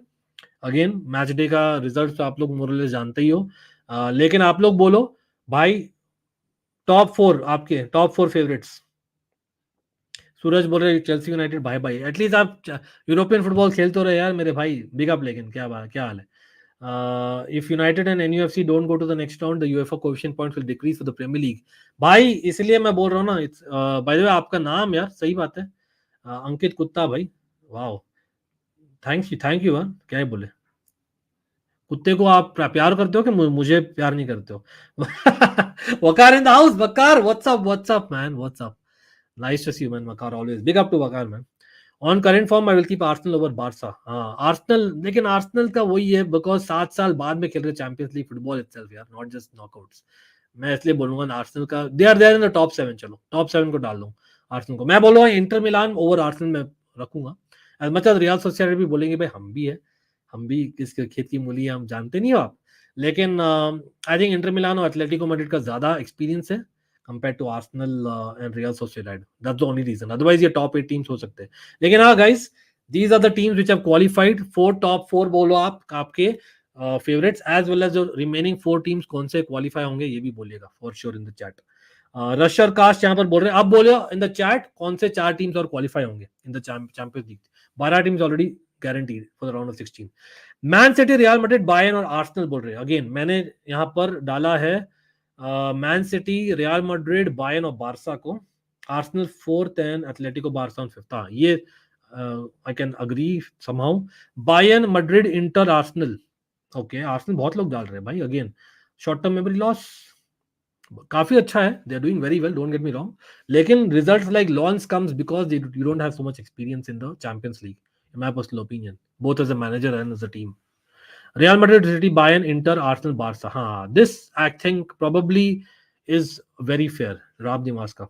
अगेन मैच डे का रिजल्ट तो आप लोग मोरलेस जानते ही हो. लेकिन आप लोग बोलो भाई, टॉप 4 आपके, टॉप 4 फेवरेट्स. सूरज बोल रहे चेल्सी यूनाइटेड. भाई भाई एटलीस्ट आप यूरोपियन फुटबॉल खेलते हो रहे यार मेरे भाई. Big up. लेकिन क्या बात, क्या हाल है. If United and NUFC don't go to the next round, the UEFA coefficient points will decrease for the Premier League. भाई इसलिए मैं बोल रहा हूँ ना. इट्स बाय द वे आपका नाम यार सही बात है, अंकित कुत्ता भाई. Wow, thank you. क्या ही बोले. कुत्ते को आप प्यार करते हो कि मुझे प्यार नहीं करते हो. Waqar in the house. Waqar, what's up man, what's up. Nice to see you man. Waqar always. Big up to Waqar man. On current form I will keep Arsenal over Barca. हाँ आर्सेनल, लेकिन आर्सेनल का वही है, बिकॉज 7 साल बाद में खेल रहे चैंपियंस लीग फुटबॉल इटसेल्फ यार, नॉट जस्ट नॉकआउट्स. मैं इसलिए बोलूंगा ना आर्सेनल का, they are there in the top 7. चलो टॉप 7 को डाल दूं आर्सेनल को. मैं बोलूंगा इंटर मिलान ओवर आर्सेनल में रखूंगा. As much as Real society भी बोलेंगे भाई हम भी है, हम भी किस खेत की मूली है, हम जानते नहीं हो आप. लेकिन आई थिंक इंटर मिलान और एटलेटिको मैड्रिड का ज्यादा एक्सपीरियंस है compared to Arsenal and Real Sociedad. That's the only reason. Otherwise, ये top 8 teams हो सकते हैं. लेकिन हाँ guys, these are the teams which have qualified. 4 top 4 बोलो आप आपके favorites, as well as जो remaining 4 teams कौन से qualify होंगे ये भी बोलिएगा for sure in the chat. रशर कास्ट यहाँ पर बोल रहे हैं, आप बोलो इन द चैट कौन से 4 टीम्स और क्वालिफाई होंगे इन the Champions league. 12 teams already guaranteed for the round of 16. Man city, real Madrid, Bayern और आर्सेनल बोल रहे हैं. अगेन मैंने यहाँ पर डाला है man city, real Madrid, Bayern और बारसा को. Arsenal 4th and Atletico Barça on 5th. हाँ ये I can agree somehow. Bayern, Madrid, inter, Arsenal. Okay Arsenal बहुत लोग डाल रहे हैं भाई. Again short term memory loss काफी अच्छा है. They are doing very well, don't get me wrong. लेकिन results like Lens comes because you don't have so much experience in the Champions League, in my personal opinion, both as a manager and as a team. Real Madrid, City, Bayern, Inter, Arsenal, Barca. हाँ this I think probably is very fair. राब दिमाग का.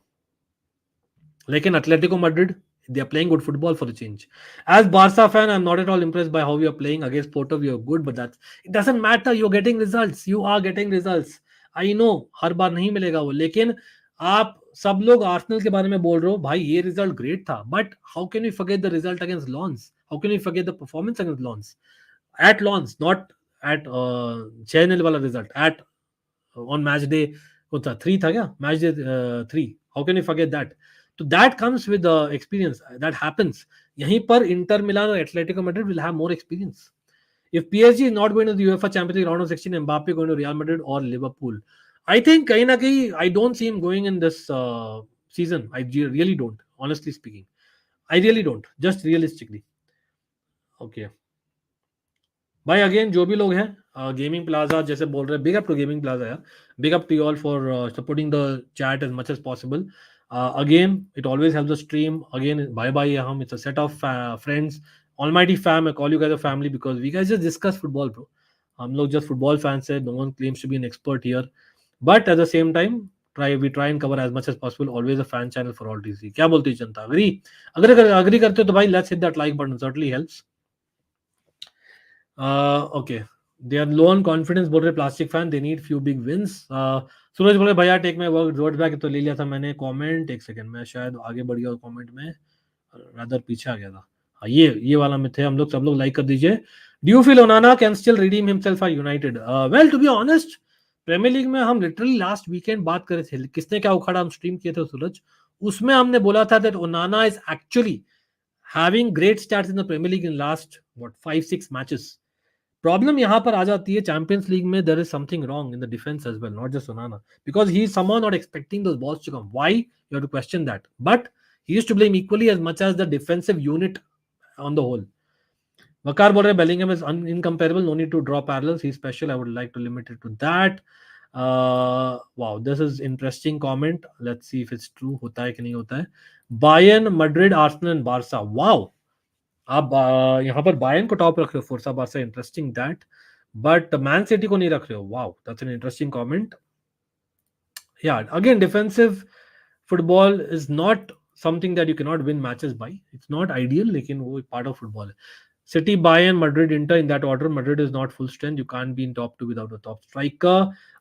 लेकिन Atletico Madrid, they are playing good football for the change. As Barca fan, I'm not at all impressed by how we are playing against Porto. We are good, but that it doesn't matter. You're getting results. You are getting results. I know हर बार नहीं मिलेगा वो, लेकिन आप सब लोग Arsenal के बारे में बोल रहे हो भाई ये रिजल्ट ग्रेट था, but how can you forget the result against Lens? How can you forget the performance against Lens at Lons, not at 6-0 वाला result at on match day. वो था 3 था क्या match day 3? How can you forget that? तो that comes with experience, that happens. यहीं पर Inter Milan और Atletico Madrid will have more experience. If PSG is not going to the UEFA Champions League round of 16, Mbappe going to Real Madrid or Liverpool. I think कहीं ना कहीं I don't see him going in this season. I really don't, honestly speaking. I really don't, just realistically. Okay. भाई again जो भी लोग हैं gaming plaza जैसे बोल रहे हैं, big up to Gaming Plaza यार. Big up to you all for supporting the chat as much as possible. Again it always helps the stream. Again bye bye हम, it's a set of friends, almighty fam. I call you guys a family because we guys just discuss football, bro. हम लोग just football fans है. No one claims to be an expert here, but at the same time we try and cover as much as possible. Always a fan channel for all TC. क्या बोलती है जनता? Agree करते हो तो भाई let's hit that like button, certainly helps. Okay, they are low on confidence बोल रहे plastic fan, they need few big wins. सूरज बोले भैया टेक माय वर्ड बैक, तो ले लिया था मैंने कमेंट. एक सेकंड, मैं शायद आगे बढ़ गया कमेंट में, रादर पीछे आ गया था. ये वाला में थे हम लोग, सब लोग लाइक कर दीजिए. Do you feel Onana can still redeem himself for United? Well to be honest, Premier League में हम लिटरली लास्ट वीकेंड बात कर रहे थे, किसने क्या उखाड़ा, हम स्ट्रीम किए थे सूरज, उसमें हमने बोला था that Onana is actually having great starts in the Premier League in last what 5-6 matches. Problem यहां पर आ जाती है चैंपियंस लीग में, there is something wrong in the defence as well, not just Onana, because he is someone not expecting those balls to come. Why? You have to question that, but he is to blame equally as much as the defensive unit on the whole. Vakar bol rahe Bellingham is incomparable. No need to draw parallels. He's special. I would like to limit it to that. Wow, this is interesting comment. Let's see if it's true. होता है कि नहीं होता है. Bayern, Madrid, Arsenal and Barca. Wow. आप यहाँ पर Bayern को टॉप रख रहे हो, Forza Barca, interesting that, but Man City को नहीं रख रहे हो. Wow, that's an interesting comment. Yeah again, defensive football is not something that you can not win matches by. It's not ideal, लेकिन वो पार्ट ऑफ फुटबॉल है. City, Bayern, Madrid, Inter in that order. Madrid is not full strength. You can't be in top two without a top striker.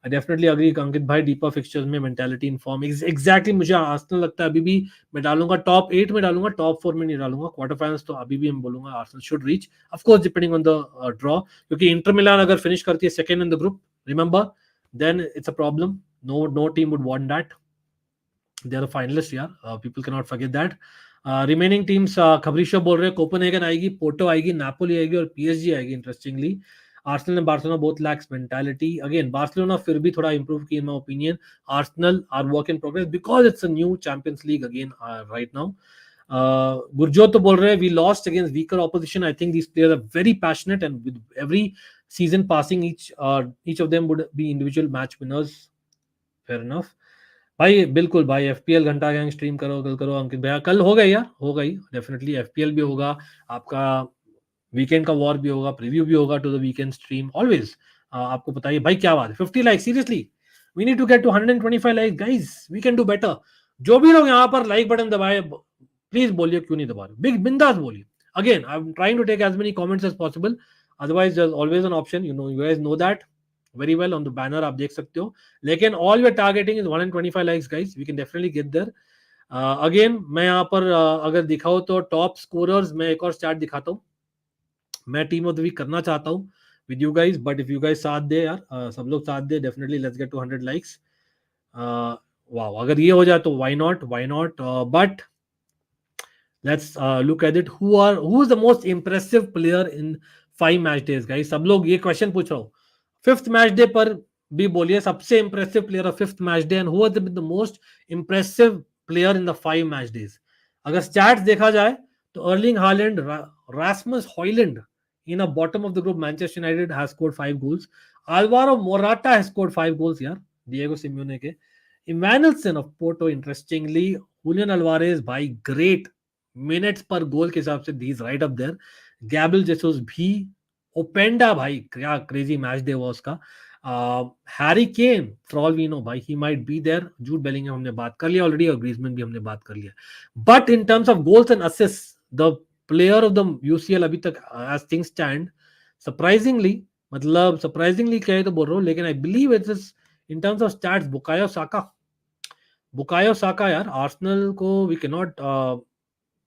I definitely agree. Ankit भाई, deeper fixtures में mentality in form. Exactly, मुझे Arsenal लगता है अभी भी मैं डालूंगा top 8 में, डालूंगा टॉप 4 में नहीं डालूंगा. क्वार्टर फाइनल्स तो अभी भी मैं बोलूंगा Arsenal should reach, of course depending on the draw, क्योंकि इंटर मिलान अगर फिनिश करती है second in the group, remember, then it's a problem. No team would want that. They are finalist यार, people can not forget that. Remaining teams, खबरीशो बोल रहे हैं Copenhagen आएगी, पोर्टो आएगी, नापोली आएगी और पीएसजी आएगी. Interestingly Arsenal and Barcelona both lacks mentality. Again Barcelona फिर भी थोड़ा इंप्रूव की in my opinion. Arsenal are work in progress because it's a new Champions League again right now. Gurjot तो बोल रहे हैं we lost against weaker opposition. I think these players are very passionate and with every season passing each of them would be individual match winners. Fair enough. भाई बिल्कुल भाई, FPL घंटा gang stream करो, कल करो अंकित भैया. कल हो गई यार, हो गई डेफिनेटली. एफपीएल भी होगा आपका, वीकेंड का वॉर भी होगा, प्रीव्यू भी होगा to the weekend stream always. आपको पता है भाई, क्या बात है, 50 like seriously, we need to get to 125 like guys, we can do better. जो भी लोग यहाँ पर लाइक बटन दबाए, प्लीज बोलिए क्यों नहीं दबा रहे, बिग बिंदास बोलिए. Again I am trying to take as many comments as possible, otherwise there is always an option, you know, you guys know that very well. On the banner आप देख सकते हो, लेकिन all we are targeting is 125 likes guys. We can definitely get there. अगेन मैं यहाँ पर अगर दिखाऊं तो टॉप स्कोरर्स, मैं एक और स्टार्ट दिखाता हूँ. मैं टीम ऑफ द वीक करना चाहता हूँ with you guys, but if you guys साथ दे यार, सब लोग साथ दे, definitely let's get to 100 likes. Wow, अगर ये हो जाए तो why not, but let's look at it. Who is the most impressive player in 5 match days guys? सब लोग ये क्वेश्चन पूछ रहा हूँ. 5th मैच डे पर भी बोलिए सबसे impressive player of 5th match day, and who was the most impressive player in the 5 match days. अगर स्टैट्स देखा जाए तो Erling Haaland, Rasmus Højlund in a bottom of the group, Manchester United has scored 5 goals. Alvaro Morata has scored 5 goals यार, Diego Simeone के. Emmanuelson of Porto, interestingly, Julian Alvarez भाई great minutes पर goal के हिसाब से ही is right up there. Gabriel Jesus भी, Openda भाई क्या क्रेजी मैच डे हुआ उसका. Harry Kane for all we know भाई he might be there. Jude Bellingham हमने बात कर लिया ऑलरेडी, और ग्रीजमैन भी हमने बात कर लिया. But in terms of goals and assist, the player of the UCL अभी तक एज थिंग्स स्टैंड, सरप्राइजिंगली, मतलब सरप्राइजिंगली क्या है तो बोल रहा हूँ, लेकिन I believe it is in terms of stats Bukayo Saka यार. आर्सेनल को we can not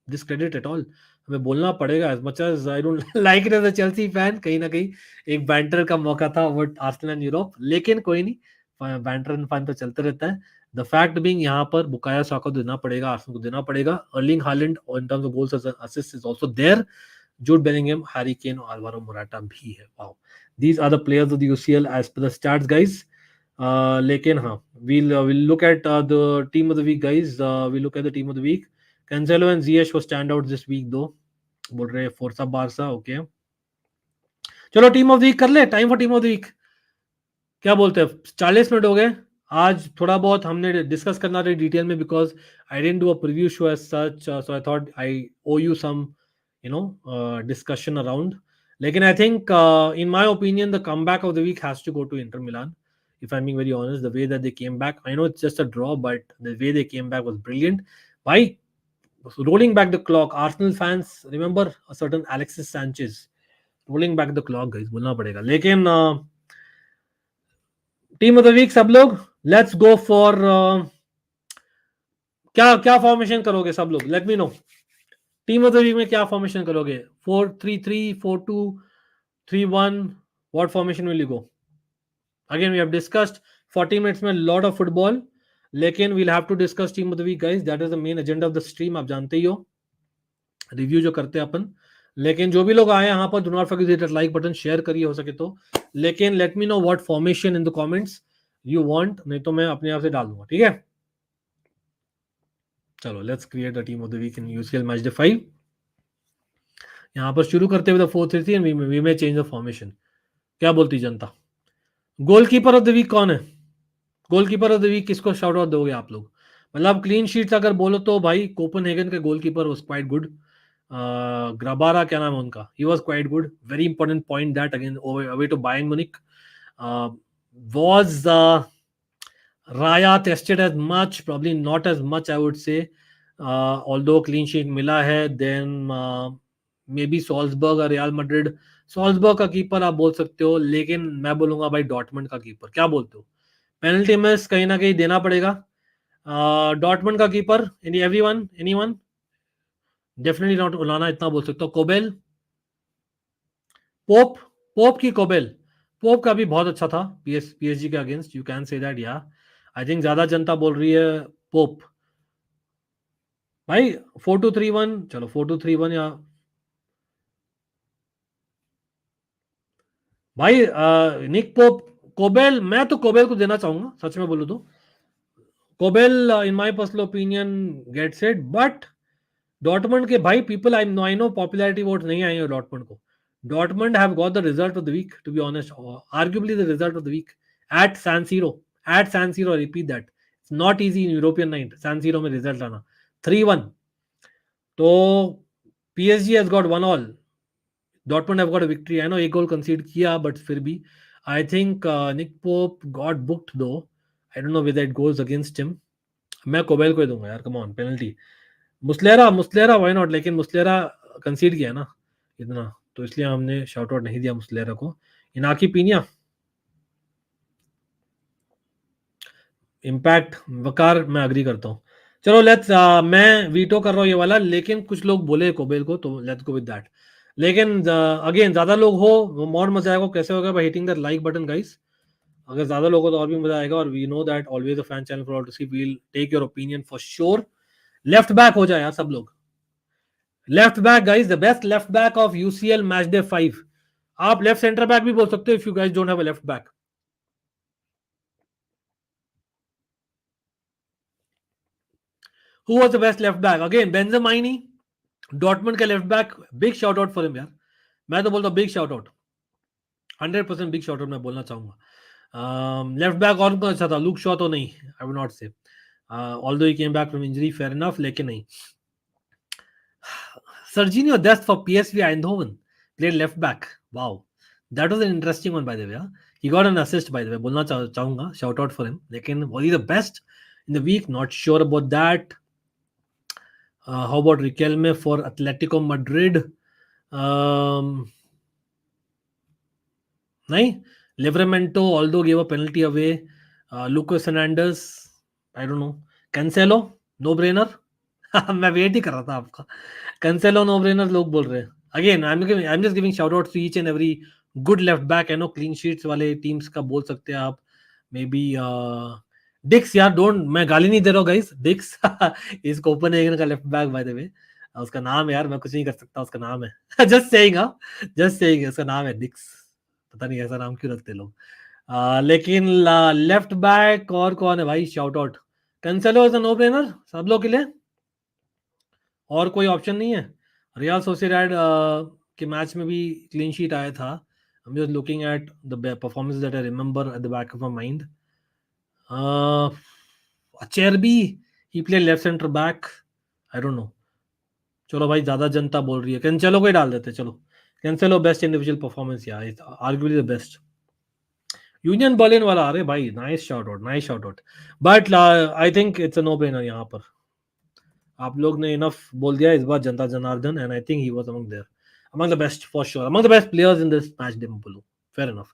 discredit at all. हमें बोलना पड़ेगा, as much as I don't like it as a Chelsea fan, कहीं ना कहीं एक बैंटर का मौका था वो आर्सेनल एंड यूरोप, लेकिन कोई नहीं, बैंटर एंड फन तो चलते रहता है. द फैक्ट बीइंग यहाँ पर बुकायो साका को देना पड़ेगा, आर्सेनल को देना पड़ेगा. Erling Haaland in terms of goals and assist is also there. Jude Bellingham, Harry Kane और अल्वारो मोराटा भी है. Wow, these are the players of the UCL as per the stats guys. लेकिन हाँ, we'll look at the team of the week guys. We'll look at the team of the week. Cancelo and Ziyech were standouts this week though. बोल रहे फोर्सा Barca. Okay, चलो team of the week कर ले. Time for team of the week, क्या बोलते हैं? 40 minute हो गए. आज थोड़ा बहुत हमने डिस्कस करना था डिटेल में, because I didn't do a preview show as such, so I thought I owe you some discussion around. लेकिन I think in my opinion the comeback of the week has to go to Inter Milan. If I'm being very honest, the way that they came back, I know it's just a draw, but the way they came back was brilliant. Why? Rolling back the clock, Arsenal fans remember a certain Alexis Sanchez. Rolling back the clock guys, बोलना पड़ेगा. लेकिन team of the week सब लोग, let's go for क्या क्या formation करोगे सब लोग, let me know. Team of the week में क्या फॉर्मेशन करोगे? 4-3-3, 4-2-3-1, what formation will you go? Again we have discussed 40 minutes में लॉट ऑफ फुटबॉल, लेकिन we'll have to discuss team of the week guys, that is the main agenda of the stream, आप जानते ही हो review जो करते हैं अपन। लेकिन जो भी लोग आए यहाँ पर, do not forget that like button, share करिए हो सके तो। लेकिन late me know what formation in the comments you want, नहीं तो मैं अपने आप से डाल दूंगा, ठीक है? चलो let's create the team of the week in UCL match day 5। यहाँ पर शुरू करते हुए 4-3-3 and we may change the formation. क्या बोलती जनता? गोलकीपर ऑफ द वीक कौन है? गोलकीपर ऑफ द वीक किसको शाउट आउट दोगे आप लोग? मतलब क्लीन शीट्स अगर बोलो तो भाई कोपनहेगन के goalkeeper was quite good. Grabara, क्या नाम है उनका, he was quite good. Very important point that again away to Bayern Munich was Raya tested as much, probably not as much, I would say. Although clean sheet मिला है, then maybe सॉल्जबर्ग और real Madrid. सॉल्जबर्ग का keeper आप बोल सकते हो, लेकिन मैं बोलूंगा भाई डॉर्टमंड का कीपर। क्या बोलते हो? पेनल्टी मिस कहीं ना कहीं देना पड़ेगा। डॉर्टमंड का कीपर, एनीवन? डेफिनेटली नॉट उलाना, इतना बोल सकते हो। कोबेल, पोप, पोप की कोबेल, पोप का भी बहुत अच्छा था पीएसजी के against, you can say that. या आई थिंक ज्यादा जनता बोल रही है पोप। भाई 4-2-3-1, चलो 4-2-3-1 या भाई निक पोप, कोबेल। मैं तो कोबेल को देना चाहूंगा, सच में बोलूं तो। Kobel in my personal opinion gets it, but Dortmund के भाई people, I know popularity vote नहीं आई है डॉर्टमंड को। Dortmund have got the result of the week, to be honest, arguably the result of the week at San Siro. At San Siro, repeat that, it's not easy in European night San Siro में result आना। 3-1, तो PSG has got 1-1, Dortmund have got a victory. I know एक goal concede किया, but फिर भी I think Nick Pope got booked though. I don't know whether it goes against him. मैं Kobel को ही दूंगा यार, come on, penalty. Muslera why not, लेकिन मुस्लेरा कंसीड किया ना इतना, तो इसलिए हमने शॉट आउट नहीं दिया मुस्लेरा को। इनाकी पीनिया, इम्पैक्ट, वकार, मैं अग्री करता हूँ। चलो लेट्स, मैं वीटो कर रहा हूँ ये वाला, लेकिन कुछ लोग बोले कोबेल को, तो लेट्स गो विद दैट। लेकिन अगेन ज्यादा लोग हो और मजा आएगा। कैसे होगा? By hitting that like button guys. अगर ज्यादा लोग हो तो और भी मजा आएगा। और we know that always a fan channel for all to see, we will take your opinion for sure. Left back हो जाए यार सब लोग। Left back guys, the best left back of UCL match day 5। आप left centre back भी बोल सकते हो if you guys don't have a left back. Who was the best left back? Again Bensebaini, Dortmund का left back, big shout out for him यार। मैं तो बोलता हूँ big shout out, 100% big shout out मैं बोलना चाहूंगा। लेफ्ट बैक और कौन अच्छा था? लुक शॉ तो नहीं, आई विल नॉट से, although he came back from injury, fair enough, लेकिन नहीं। Serginho Dest for PSV Eindhoven played left back. Wow, that was an interesting one by the way. Huh? He got an assist by the way. बोलना चाहूंगा, shout out for him. लेकिन was he the best in the week? Not sure about that. How about Riquelme for Atletico Madrid? नहीं. Livramento although gave a penalty away. Lucas Hernandez, I don't know. Cancelo, no brainer. मैं wait ही कर रहा था आपका। Cancelo no brainer लोग बोल रहे हैं। Again I am just giving shout out to each and every good left back. I know clean sheets वाले टीम्स का बोल सकते हैं आप, मे बी डिक्स यार, डोंट, मैं गाली नहीं दे रहा हूँ गाइस, डिक्स इस कोपेनहेगन का लेफ्ट बैक बाय द वे। उसका नाम है यार, मैं कुछ नहीं कर सकता, उसका नाम है जस्ट सेइंग, जस्ट सेइंग, उसका नाम है डिक्स। पता नहीं ऐसा नाम क्यों रखते लोग। लेकिन लेफ्ट बैक और कौन है भाई? Shout out, Cancelo is a no brainer सब लोग के लिए, और कोई ऑप्शन नहीं है। रियल सोसिएडाड के मैच में भी क्लीन शीट आया था। I am just looking at the performance that I remember at the back of my mind. Acerbi, he play left centre back, I don't know. चलो भाई ज्यादा जनता बोल रही है, कैंसेलो को ही डाल देते, चलो कैंसेलो बेस्ट इंडिविजुअल परफॉर्मेंस या arguably the best. Union Berlin वाला, अरे भाई nice shout out, nice shout out, but I think it's a no brainer यहाँ पर। आप लोग ने इनफ बोल दिया इस बार, जनता जनार्दन, and I think he was among there, among the best for sure, among the best players in this match day, बोलो, फेयर इनफ।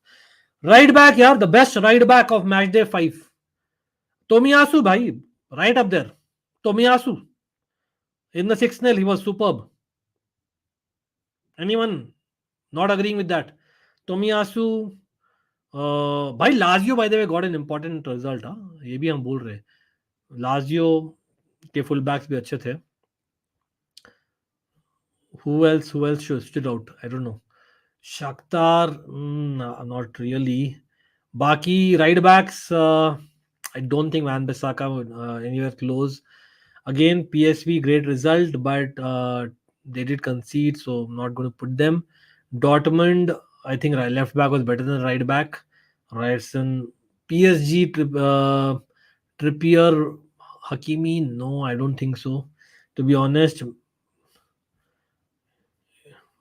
राइट बैक यार, the best right back of match day 5, Tomiyasu भाई, right up there, Tomiyasu in the 6-0 he was superb. Anyone not agreeing with that? Tomiyasu, भाई Lazio by the way got an important result, ये भी हम बोल रहे हैं, Lazio के full backs भी अच्छे थे. Who else stood out? I don't know. Shakhtar, not really. Baki right backs, I don't think Van Bissaka would anywhere close. Again, PSV great result, but they did concede, so I'm not going to put them. Dortmund, I think left back was better than right back. Ryerson, PSG, Trippier, Hakimi, no, I don't think so. To be honest,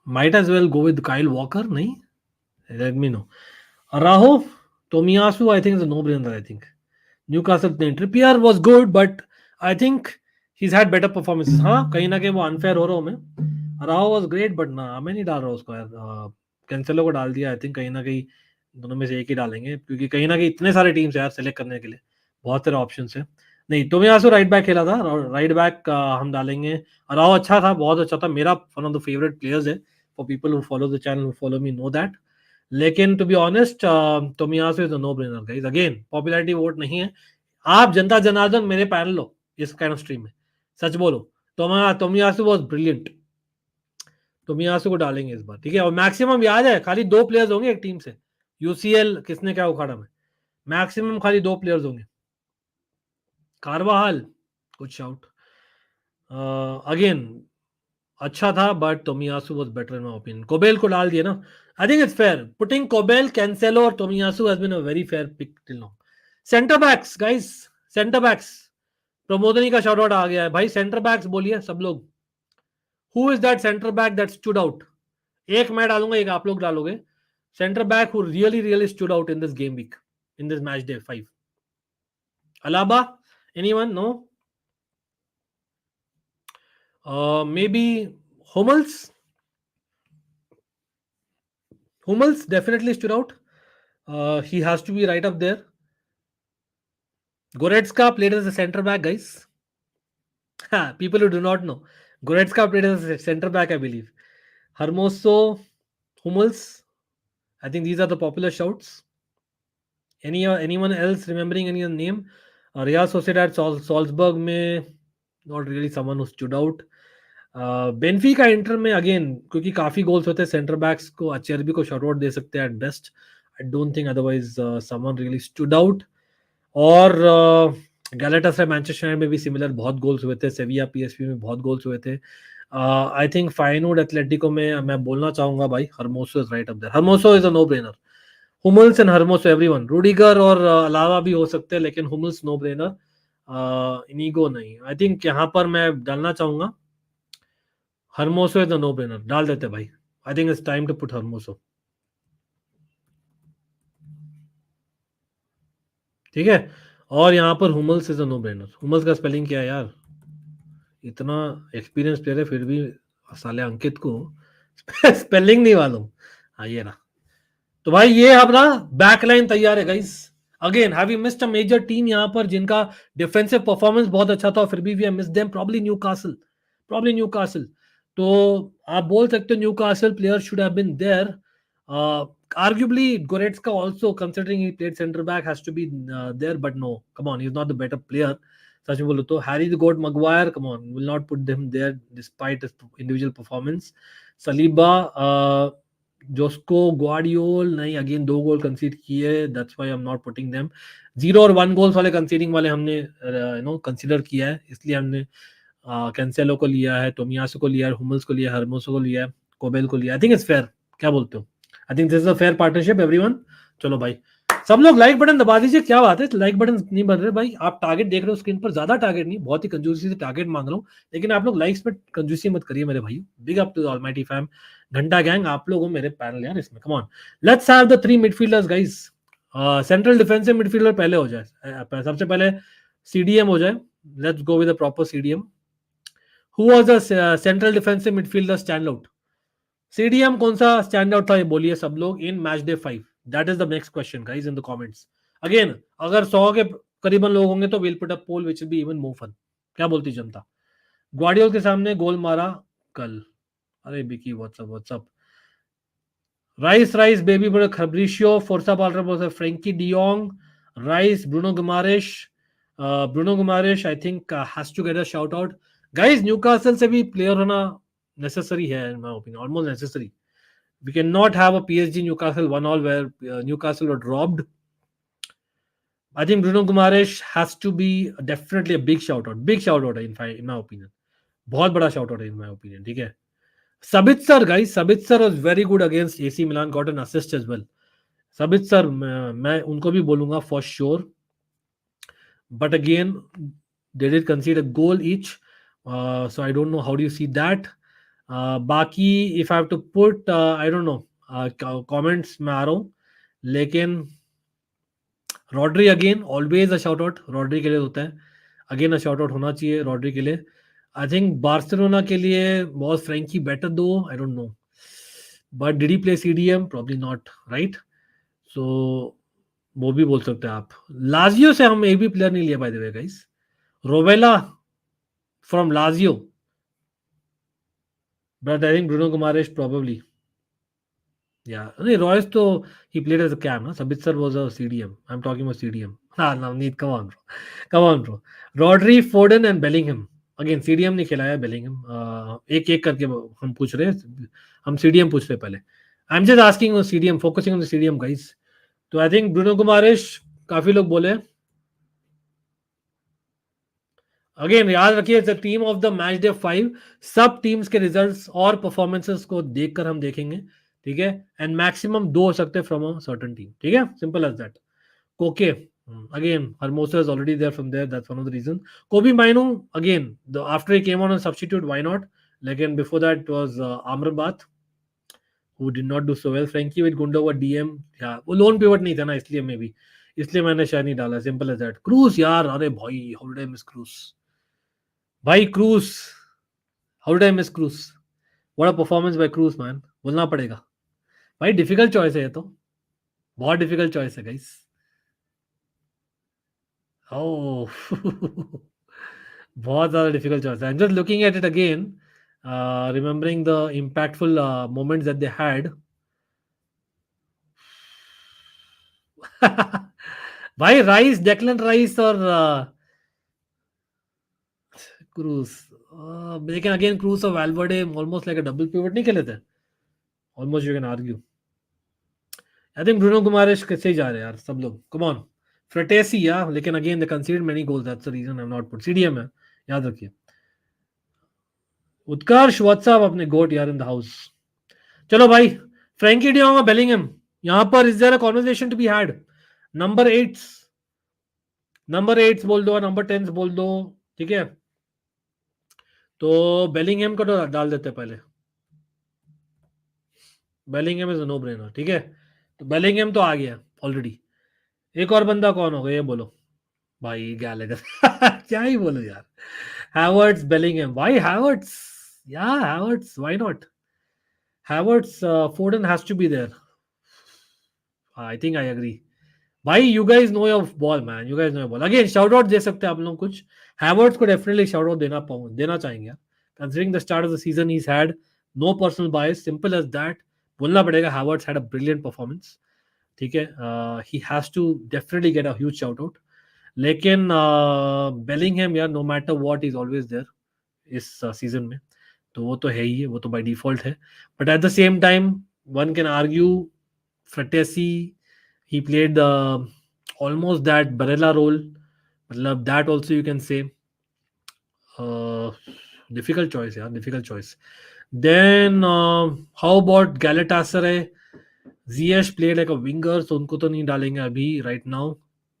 might as well go with Kyle Walker, nahi? Let me know. Araujo, Tomiyasu, I think is a no-brainer. I think Newcastle Trippier was good, but I think he's had better performances. हाँ कहीं ना कहीं वो unfair हो रहा हूँ मैं. Araujo was great, but ना मैं नहीं डाल रहा उसको यार. कैंसेलो को डाल दिया. I think कहीं ना कहीं दोनों में से एक ही डालेंगे, क्योंकि कहीं ना कहीं इतने सारे टीम्स यार सेलेक्ट करने के लिए, बहुत सारे ऑप्शंस है. नहीं, टोमियासु राइट बैक खेला था. राइट बैक हम डालेंगे. अराओ अच्छा था, बहुत अच्छा था. मेरा one of the favourite players है. For people who follow the channel, who follow me, know that. लेकिन to be honest, Tomiyasu is a no brainer guys. Again popularity vote नहीं है. आप जनता जनार्दन मेरे पैनल लो इस काइंड ऑफ स्ट्रीम में, सच बोलो. टोमियासु was brilliant. टोमियासु को डालेंगे इस बार, ठीक है. और मैक्सिमम याद है, खाली 2 प्लेयर्स होंगे एक टीम से. यूसीएल किसने क्या उखाड़ा में, मैक्सिमम खाली 2 प्लेयर्स होंगे. कारवाहाल, गुड शाउट. अगेन अच्छा था, but Tomiyasu was better in my opinion. Kobel को डाल दिया ना. I think it's fair. Putting Kobel, Cancelo और Tomiyasu has been a very fair pick till now. Centre backs guys, centre backs. Pramodni का shout out आ गया है भाई. Centre backs बोलिए सब लोग. Who is that centre back that stood out? एक मैं डालूंगा, एक आप लोग डालोगे. Centre back who really really stood out in this game week, in this match day 5. Alaba, anyone? No. Maybe Hummels. Hummels definitely stood out. He has to be right up there. Goretzka played as a centre back, guys. People who do not know, Goretzka played as a centre back, I believe. Hermoso, Hummels. I think these are the popular shouts. Anyone else remembering any name? Real Sociedad, Salzburg में not really someone who stood out. Benfica inter में again, क्योंकि काफी goals होते हैं centre backs को, अचेरबी को shot out दे सकते हैं at best. I don't think otherwise someone really stood out. और गैलेटासराय मैनचेस्टर में भी सिमिलर बहुत गोल्स हुए थे. सेविया पीएसवी में बहुत गोल्स हुए थे. आई थिंक फायनोर्ड एथलेटिको में मैं बोलना चाहूंगा भाई, Hermoso is right up there. Hermoso is a no brainer. Hummels and Hermoso, everyone. Rudiger और अलावा भी हो सकते हैं, लेकिन हुमल्स नो ब्रेनर. इनिगो नहीं. आई थिंक यहाँ पर मैं डालना चाहूंगा Hermoso is a no brainer. डाल देते भाई. I think it's time to put Hermoso. ठीक है. और यहाँ पर Hummels is a no brainer. Hummels का स्पेलिंग क्या है यार? इतना एक्सपीरियंस प्लेयर है फिर भी साले अंकित को स्पेलिंग नहीं मालूम. हाँ ये रहा. तो भाई ये अपना बैकलाइन तैयार है guys. Again have you missed a major team यहाँ पर जिनका डिफेंसिव परफॉर्मेंस बहुत अच्छा था, फिर भी we have missed them. Probably Newcastle. तो आप बोल सकते हो Newcastle player should have been there. Arguably Goretzka also, considering he played center back, has to be there, but no, come on, he's not the better player. सच में बोलो तो Harry the GOAT Maguire, come on, will not put them there despite his individual performance. Saliba, Josko, Gvardiol नहीं. Again 2 goal concede किए, that's why I am not putting them. 0 और 1 goals वाले conceding वाले हमने कंसीडर किया है, इसलिए हमने कैंसेलो को लिया है, टोमियासो को लिया है, हुमल्स को लिया है, हर्मोसो को लिया है, कोबेल को लिया. आई थिंक इट्स फेयर. क्या बोलते हो? I think this is a fair partnership everyone. चलो भाई, सब लोग लाइक बटन दबा दीजिए. क्या बात है, लाइक बटन नहीं बन रहे भाई. आप टारगेट देख रहे हो स्क्रीन पर, ज्यादा टारगेट नहीं, बहुत ही कंजूसी से टारगेट मांग रहा हूँ, लेकिन आप लोग लाइक्स पे कंजूसी मत करिए मेरे भाई. Big up to almighty fam, Ghanta Gang, आप लोग हो मेरे पैनल यार इसमें. Come on, let's have the 3 midfielders guys. Central defensive midfielder पहले हो जाए. सबसे पहले सीडीएम हो जाए. Let's go with a proper CDM. Who was the central defensive midfielder stand out? CDM कौन सा स्टैंड आउट था, ये बोलिए सब लोग in match day 5. That is the next question guys in the comments. Again अगर 100 के करीबन लोग होंगे तो will put a poll which will be even more fun. क्या बोलती जनता? ग्वाडियोल के सामने गोल मारा कल. अरे Biki what's up what's up Rice, baby brother Fabricio, Forza Palmer, Frankie De Jong, Rice, Bruno Guimaraes. Bruno Guimaraes, I think, has to get a shout out. Guys, Newcastle से भी player होना necessary है, in my opinion, almost necessary. We cannot have a PSG Newcastle 1-all where Newcastle were robbed. I think Bruno Guimaraes has to be definitely a big shout out in my opinion. बहुत बड़ा shout out in my opinion, ठीक है. Sabitzer, guys, Sabitzer was very good against AC Milan, got an assist as well. Sabitzer, मैं उनको भी बोलूंगा for sure. But again, they did concede a goal each. So I don't know how do you see that. बाकी if I have to put, I don't know, comments में आ रहा हूँ. लेकिन Rodri again always a shout out Rodri के लिए होता है. Again a shout out होना चाहिए रॉड्री के लिए. आई थिंक बार्सिलोना के लिए was Frenkie better though, I don't know, but did he play CDM? Probably not, right? So वो भी बोल सकते हैं आप. लाजियो से हम एक भी प्लेयर नहीं लिया बाय द वे गाइस. रोवेला from Lazio, but I think Bruno गुमारेश probably. Yeah, no, Royce though he played as a cam. Huh? Sabitzer was a CDM. I'm talking about CDM. Ah, no need. Come on, bro. Come on, bro. Rodri, Foden and Bellingham. Again, CDM नहीं खिलाया Bellingham. एक एक करके हम पूछ रहे हैं. हम CDM पूछ रहे हैं पहले. I'm just asking on CDM, focusing on the CDM guys. तो I think Bruno Guimaraes काफी लोग बोले. अगेन याद रखिए it's a team of the match day 5. सब टीम्स के रिजल्ट्स और परफॉर्मेंसेस को देखकर हम देखेंगे, ठीक है. एंड मैक्सिमम दो हो सकते हैं फ्रॉम अ सर्टेन टीम, ठीक है. Simple as that. Koke again Hermoso is already there from there, that's one of the reason. Kobbie Mainoo again after he came on substitute, why not. लेकिन before that was Amrabat who did not do so well. Frenkie with Gundogan DM, या वो loan pivot नहीं था ना, इसलिए may be, इसलिए मैंने शायद नहीं डाला. Simple as that. क्रूज यार, अरे भाई how did I miss Kroos. भाई Kroos, how did I miss Kroos. What a performance by Kroos man, बोलना पड़ेगा. भाई डिफिकल्ट चॉइस है ये तो, बहुत डिफिकल्ट चॉइस है गाइस. ओह बहुत ज्यादा डिफिकल्ट चॉइस है. I am just looking at it again, remembering the impactful moments that they had. भाई राइस, डेक्लन राइस और क्रूज. लेकिन अगेन क्रूज और Valverde almost like a double pivot नहीं खेले थे. Almost you can argue. I think Bruno गुमारेश कैसे ही जा रहे हैं यार सब लोग. Come on. फ्रेटेसी या, लेकिन again they considered many goals, that's the reason I am not put. CDM है, याद रखिए. उत्कर्ष व्हाट्सअप, अपने गोट यार इन द हाउस. चलो भाई, फ्रैंकी डियोंग और बेलिंगम, यहां पर is there a conversation to be had. Number 8, number 8 बोल दो, नंबर 10 बोल दो, ठीक है. तो बेलिंगम को तो डाल देते पहले. बेलिंगम इज नो ब्रेनर, ठीक है. तो बेलिंगम तो आ गया ऑलरेडी. एक और बंदा कौन होगा ये बोलो. भाई गैलेगर क्या ही बोलो यार. हैवर्ट्स, बेलिंगम, भाई हैवर्ट्स. या Havertz, why not. Havertz, Foden has to be there. I think I agree. भाई you guys know your ball man, you guys know your ball. Again shout out दे सकते हैं आप लोग कुछ. हैवर्ट्स को डेफिनेटली शाउट आउट देना चाहेंगे यार. Considering the start of the season he's had, no personal bias, simple as that. बोलना पड़ेगा Havertz had a brilliant performance, ठीक है. He has to definitely get a huge shout out. लेकिन Bellingham यार, no matter what, is always there इस season में. तो वो तो है ही है, वो तो बाय डिफॉल्ट है. But at the same time one can argue Frattesi, he played almost that Barella role. मतलब that also you can say. Difficult choice यार, difficult choice. Then how about Galatasaray? Ziyech played like a winger, so उनको तो नहीं डालेंगे अभी right now.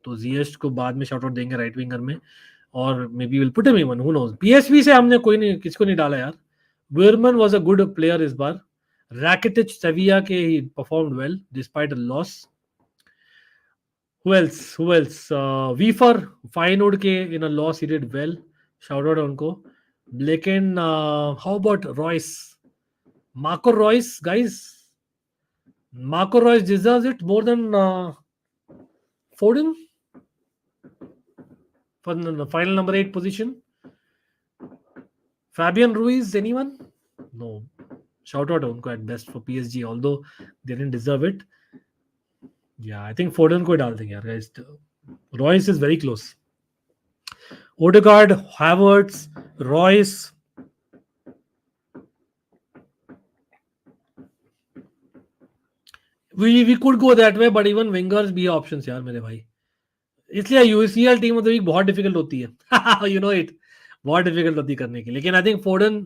तो Ziyech को बाद में shout out देंगे right winger में. और maybe we'll put him even, who knows. PSV से हमने कोई नहीं, किसको नहीं डाला यार. Weerman was a good player इस बार. Rakitic Sevilla के he performed well despite a loss. Who else? Who else? Weaver, Feyenoord के in a loss he did well. Shout out उनको. लेकिन how about Royce? Marco Royce, guys. Marco Royce deserves it more than Foden for the final number 8 position. Fabian Ruiz, anyone? No. Shout out है उनको at best for PSG, although they didn't deserve it. या I think Foden को डाल देंगे यार guys. Reus is very close. Odegaard, Havertz, Reus. we could go that way, but even wingers भी options यार मेरे भाई. इसलिए UCL team of the week बहुत डिफिकल्ट होती है. यू नो इट, बहुत डिफिकल्ट होती है करने की. लेकिन आई थिंक फोर्डन,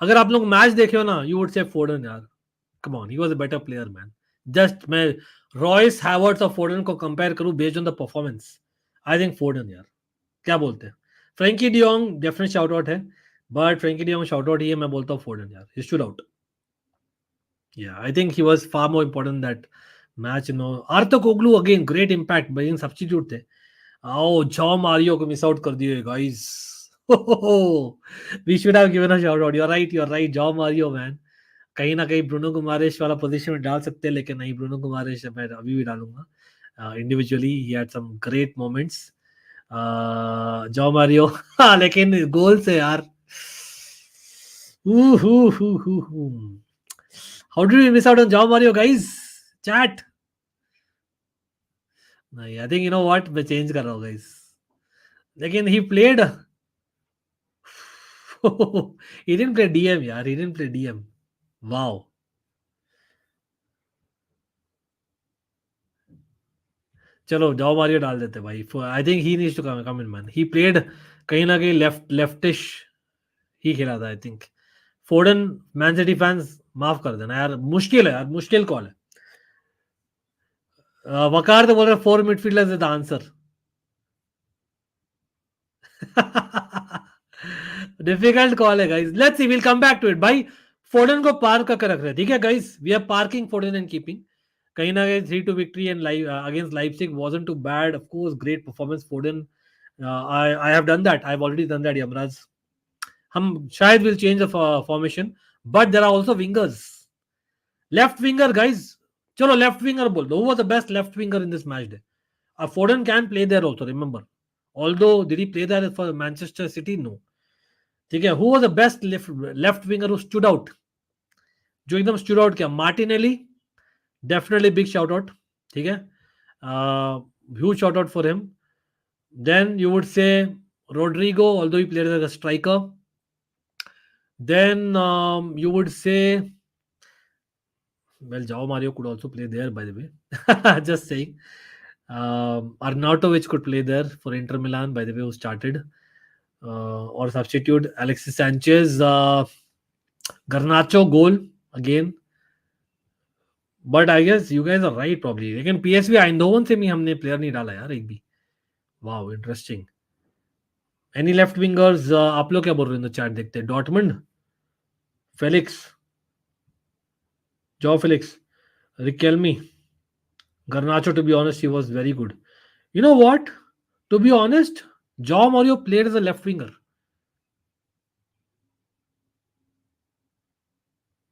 अगर आप लोग मैच देखे हो ना, यू वुड से फोर्डन यार. Come on, he was a better player man. Just मैं रॉयस, हैवर्ट्स और फोर्डन को कंपेयर करूं based on the performance, I think Foden यार. क्या बोलते हैं? Frenkie de Jong definite shout out है, but Frenkie de Jong shout out ही है. मैं बोलता हूँ फोर्डन यार, he should out. Yeah, I think he was far more important that match. Arthur Koglu again, great impact, but in substitute थे. Oh, Joe Mario को miss out कर दिए guys. We should have given a shout out. You're right. Joe Mario man. कहीं ना कहीं Bruno गुमारेश वाला position में डाल सकते हैं, लेकिन नहीं, ब्रूनो गुमारेश मैं अभी भी डालूंगा. Individually he had some great moments. Joao Mario. लेकिन गोल से यार. How did we miss out on Joao Mario, guys? Chat. नहीं, I think you know what, मैं चेंज कर रहा हूँ guys. लेकिन he played. He didn't play DM यार. He didn't play DM. Wow. चलो जाओ मारियो डाल देते भाई. I think he needs to come in man. He played कहीं ना कहीं लेफ्टिश ही खेला था I think. Foden, Man City fans माफ कर देना यार, मुश्किल है यार, मुश्किल कॉल है. वकार तो बोल रहे 4 midfielders is the answer. Difficult call है guys. Let's see, will come back to it भाई. फोर्डन को पार्क करके रख रहे हैं, ठीक है guys. We are parking Foden and keeping. कहीं ना कहीं 3-2 victory and against Leipzig wasn't too bad. Of course great performance Foden. I have done that. I have already done that Yamraj. हम शायद will change the formation, but there are also wingers. Left winger guys. चलो left winger बोल दो. Who was the best left winger in this match day? Foden can play there also, remember. Although did he play there for Manchester City? No. ठीक है. Who was the best left winger who stood out? जो एकदम stood out किया? Martinelli. Definitely big shout out. ठीक है. Huge shout out for him. Then you would say Rodrigo, although he played as a striker. Then you would say, well, Joao Mario could also play there, by the way. Just saying. Arnautovic could play there for Inter Milan, by the way, who started. Or substitute Alexis Sanchez. Garnacho goal again. But I guess you guys are right probably. लेकिन PSV Eindhoven से भी हमने player नहीं डाला यार एक भी. Wow, interesting. Any left wingers? आप लोग क्या बोल रहे हैं? चैट देखते हैं. Dortmund, Felix, Joao Felix, Riquelme, Garnacho. To be honest, he was very good. You know what? To be honest, Joao Mario played as a left winger.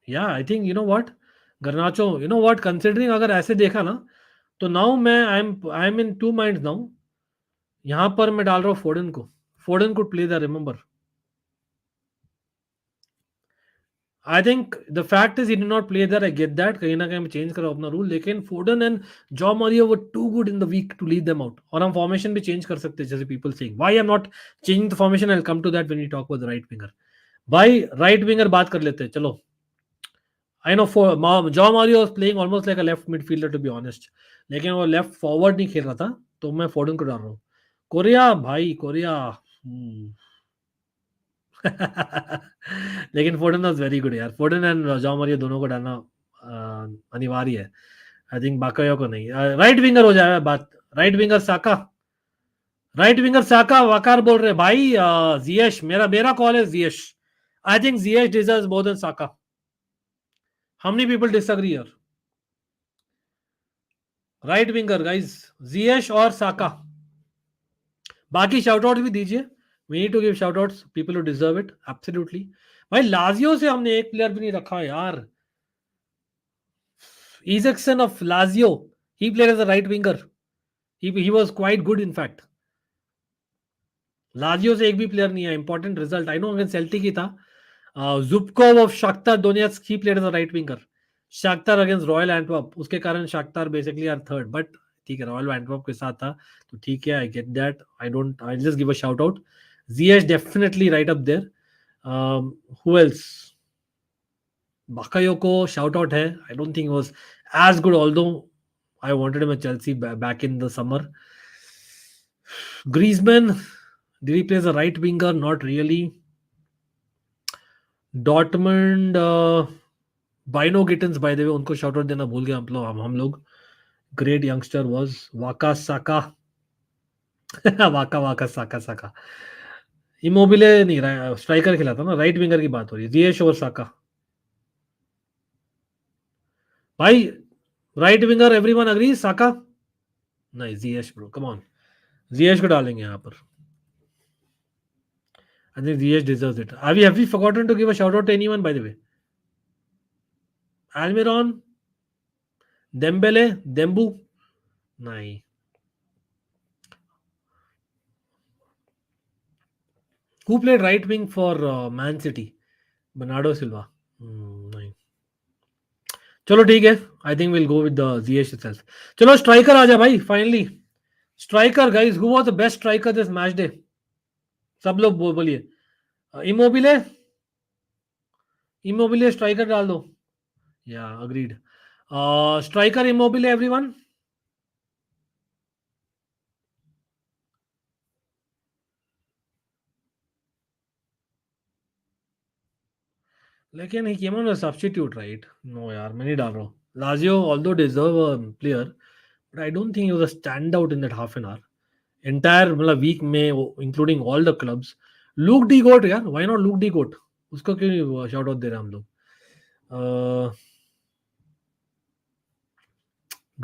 Yeah, I think you know what, Garnacho, you know what, considering अगर ऐसे देखा ना, तो now मैं I am in two minds now. यहां पर मैं डाल रहा हूँ फोर्डन को. फोर्डन could play the, remember. I think the fact is he did not play that. I get that. कहीं ना कहीं मैं चेंज कर रहा हूं अपना रूल, लेकिन Foden and Joao Mario were too good in the week to lead them out. और हम फॉर्मेशन भी चेंज कर सकते हैं, जैसे people saying why I am not changing the formation. I will come to that when we talk about the right winger. भाई right winger बात कर लेते हैं. चलो, I know Joao Mario was playing almost like a left midfielder to be honest. लेकिन वो left forward नहीं खेल रहा था, तो मैं फोर्डन को डाल रहा हूँ. कोरिया भाई, कोरिया. लेकिन फोर्डन वाज वेरी गुड यार. फोर्डन एंड जाओ मारियो दोनों को डालना अनिवार्य है. आई थिंक बाकायो को नहीं. राइट विंगर हो जाएगा बात. Right winger Saka. Right winger Saka. Waqar बोल रहे भाई. जियेश, मेरा कॉल है Ziyech. I think Ziyech deserves more than Saka. How many people disagree here? Right winger guys, Ziyech और साका. बाकी शाउट आउट भी दीजिए. We need to give shout outs people who deserve it absolutely. भाई Lazio से हमने एक player भी नहीं रखा यार. Isaksen of Lazio, he played as a right winger. He was quite good in fact. Lazio से एक भी प्लेयर नहीं है. Important result. I know against Celtic ही था. Zubkov of Shakhtar Donetsk, he played as a right winger. Shakhtar against Royal Antwerp, उसके कारण Shakhtar basically are third. But ठीक है, Royal Antwerp के साथ था, तो ठीक है, I get that. I'll just give a shout out. Ziyech definitely right up there. Who else? Bakayoko shout out है. I don't think he was as good, although I wanted him at Chelsea back in the summer. Griezmann, did he play as a right winger? Not really. Dortmund, Bynoe Gittens by the way, उनको shout out देना भूल गए हम लोग. Great youngster was वाका साका. वाका वाका साका साका. Immobile नहीं रहा, स्ट्राइकर खेला था ना, राइट विंगर की बात हो रही है. जिएश और साका भाई. Right winger everyone agree. Saka नहीं, जिएश ब्रो, कम ऑन. जिएश को डालेंगे यहाँ पर. I think Ziyech deserves it. Have we forgotten to give a shout out to anyone by the way? Almiron, Dembele, Dembu, नहीं. Who played right wing for Man City? Bernardo Silva. नहीं. चलो ठीक है, I think will go with the Ziyech itself. चलो striker आ जा भाई finally. Striker guys, who was the best striker this match day? सब लोग बोलिए. इमोबिले, इमोबिले स्ट्राइकर डाल दो. या अग्रीड. Striker Immobile everyone. लेकिन he came on a substitute right? No यार, मैं नहीं डाल रहा हूँ. Lazio although deserve a player, but I don't think he was a stand out in that half an hour. Entire मतलब week में, including all the clubs. Luuk de गोट यार, व्हाई नॉट लूक डी गोट? उसको क्यों shout out दे रहे हैं हम लोग?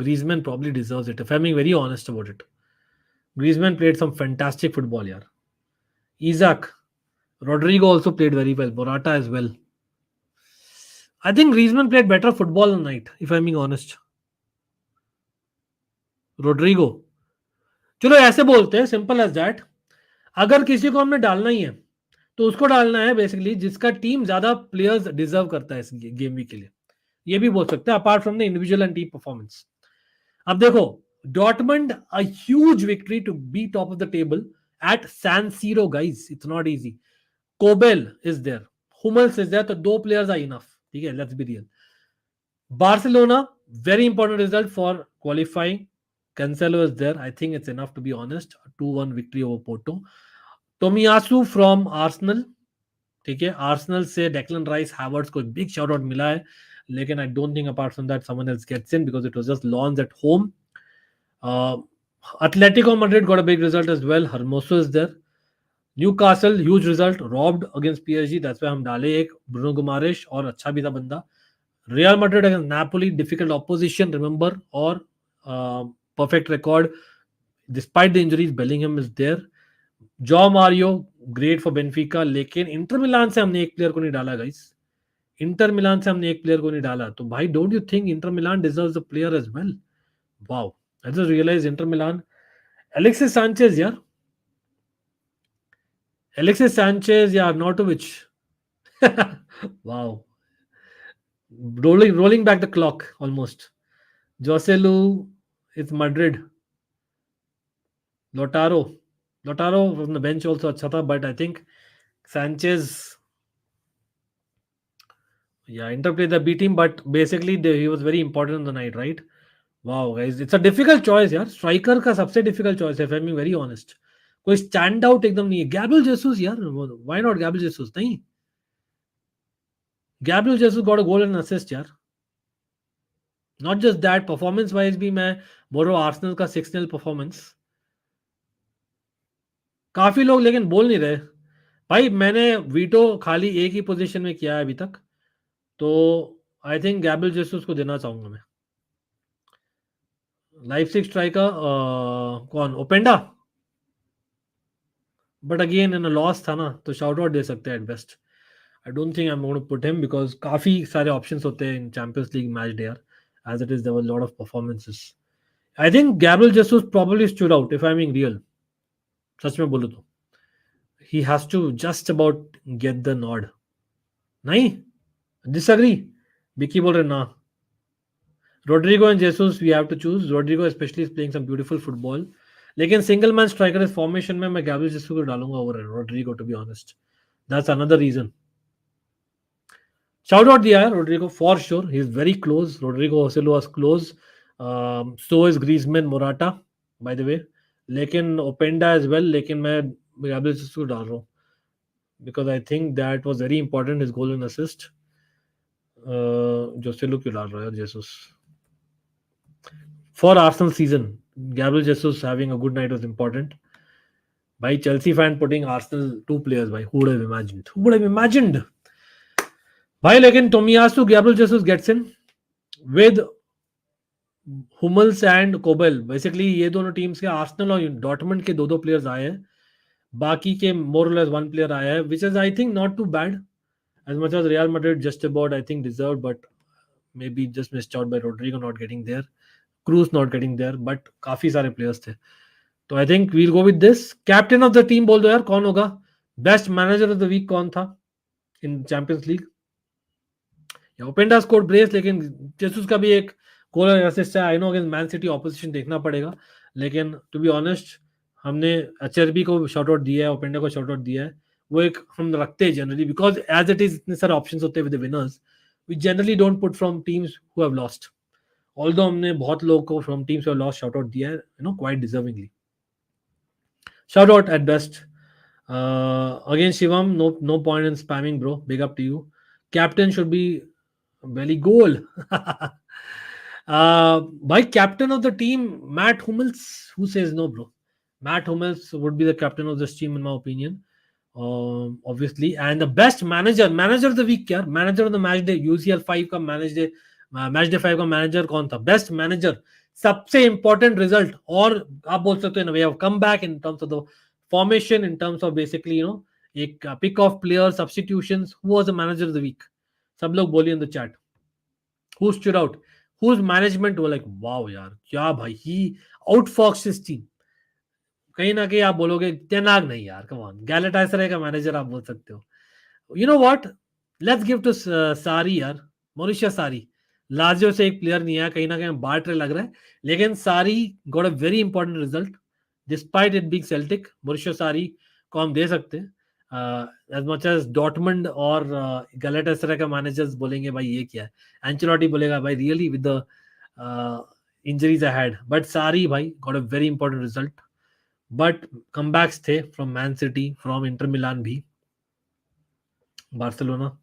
Griezmann probably deserves it, if I'm being very honest about it. Griezmann played some fantastic football yaar. Isaac, Rodrigo also played very well. Morata as well. I think Griezmann played better football tonight, if I'm being honest. Rodrigo. चलो ऐसे बोलते हैं, simple as that. अगर किसी को हमने डालना ही है, तो उसको डालना है बेसिकली जिसका टीम ज्यादा प्लेयर्स डिजर्व करता है इस गेम वीक के लिए. ये भी बोल सकते हैं, apart from the individual and team performance. अब देखो, Dortmund, a huge victory to be top of the table at San Siro, guys. It's not easy. Kobel is there. Hummels is there. So two players are enough. Okay, let's be real. Barcelona, very important result for qualifying. Cancelo is there. I think it's enough, to be honest. 2-1 victory over Porto. Tomiyasu from Arsenal. ठीक है, Arsenal से Declan Rice, Havertz को big shout out मिला है, लेकिन I don't think apart from that someone else gets in because it was just launch at home. Atletico Madrid got a big result as well. Hermoso is there. Newcastle, huge result, robbed against PSG. That's why हम डाले एक Bruno Guimaraes, और अच्छा भी था बंदा. Real Madrid against Napoli, difficult opposition, remember, और perfect record despite the injuries. Bellingham is there. Jaw Mario great for Benfica. लेकिन इंटर मिलान से हमने एक प्लेयर को नहीं डाला गाइस. इंटर मिलान से हमने एक प्लेयर को नहीं डाला. तो भाई, don't you think Inter Milan deserves a player as well? Wow, I just realise Inter Milan. Alexis Sanchez यार, एलेक्सिस सैंचेज या Arnautovic. Wow, rolling back the clock almost. Joselu, it's Madrid. Lautaro from the bench also अच्छा था, but I think Sanchez, yeah, interplayed the B team, but basically he was very important in the night, right? Wow, guys, it's a difficult choice यार. Striker का सबसे difficult choice है, if I'm being very honest. कोई stand out एकदम नहीं है. Gabriel Jesus यार, why not Gabriel Jesus? नहीं, Gabriel Jesus got a goal and assist यार. Not just that, performance wise भी मैं बोल रहा हूँ. आर्सेनल का 6-0 परफॉर्मेंस, काफी लोग लेकिन बोल नहीं रहे भाई. मैंने वीटो खाली एक ही पोजीशन में किया है अभी तक, तो आई थिंक गैब्रियल जेसुस को देना चाहूंगा मैं. लाइप्जिग स्ट्राइकर कौन? Openda. But again in loss था ना, तो शाउट आउट दे सकते हैं at best. I don't think I am going to put him because काफी सारे ऑप्शंस होते हैं in Champions League match day यार. As it is there were lot of performances. I think Gabriel Jesus probably stood out, if I am being real. सच में बोलूं तो he has to just about get the nod. नहीं, disagree. Vicky बोल रहे ना, Rodrygo and Jesus we have to choose. Rodrygo specially is playing some beautiful football, लेकिन single man striker इस फॉर्मेशन में मैं गैब्रियल जेसुस को डालूंगा over Rodrygo, to be honest. That's another reason. Shout out दिया है Rodrygo for sure, he is very close. Rodrygo Joselu was close, so is Griezmann, Morata by the way, लेकिन Openda as well. लेकिन मैं Gabriel Jesus को डाल रहा हूँ because I think that was very important, his goal and assist. Joselu क्यों डाल रहा है Jesus? For Arsenal season, Gabriel Jesus having a good night was important. By Chelsea fan putting Arsenal two players, by who would have imagined? Who would have imagined? भाई लेकिन Tomiyasu Gabriel Jesus gets in with Hummels and Kobel. Basically ये दोनों teams के Arsenal और Dortmund के दो दो players आए हैं, बाकी के मोर और लेस वन प्लेयर आया है, which is I think not too bad as much as Real Madrid just about I think deserved, but maybe just missed out by Rodrigo not getting there, Cruz not getting there, but काफी सारे players थे। तो I think we'll go with this. Captain of the team बोल दो यार, कौन होगा? Best manager of the week कौन था in Champions League? Openda score brace, लेकिन जेसुस का भी एक गोल और असिस्ट है। I know against Man City opposition देखना पड़ेगा, लेकिन टू बी ऑनेस्ट हमने एचआरबी को शॉट आउट दिया है, ओपेंडा को शॉट आउट दिया है। वो एक हम रखते हैं generally, because as it is इतने सारे ऑप्शंस होते हैं with the winners, we generally don't put from teams who have lost, although हमने बहुत लोगों को from teams who have lost shout out दिया है, you know, quite deservingly. Shout out at best. Again, Shivam, no point in spamming, bro. Big up to you. Captain should be Belly goal. By captain of the team, Matt Hummels. Who says no, bro? Matt Hummels would be the captain of this team, in my opinion. Obviously, and the best manager of the week, यार, manager of the match day, UCL 5 का match day 5 का manager कौन था? Best manager, सबसे important result, और आप बोल सकते हो in a way of comeback in terms of the formation, in terms of basically, you know, एक pick of players, substitutions. Who was the manager of the week? सब लोग बोलिए in the chat. Who stood out? Whose management were like, wow यार, क्या भाई, he outfoxed his team. कहीं ना कहीं आप बोलोगे तेनाग नहीं यार, कम ऑन, गैलेटासराय का मैनेजर आप बोल सकते हो। You know what, let's give to Sarri यार, मोरिशिया सारी। लाजियो से एक प्लेयर नहीं आया, कहीं ना कहीं बाट लग रहा है, लेकिन Sarri got a very important result despite it big Celtic. Maurizio Sarri को हम दे सकते हैं, एज मच एज डॉर्टमंड और गैलेटासराय का मैनेजर्स बोलेंगे भाई ये क्या है, एंचेलोटी बोलेगा भाई really with the injuries I had, but Sarri भाई got a very important result. But comebacks थे from Man City, from Inter Milan भी, Barcelona.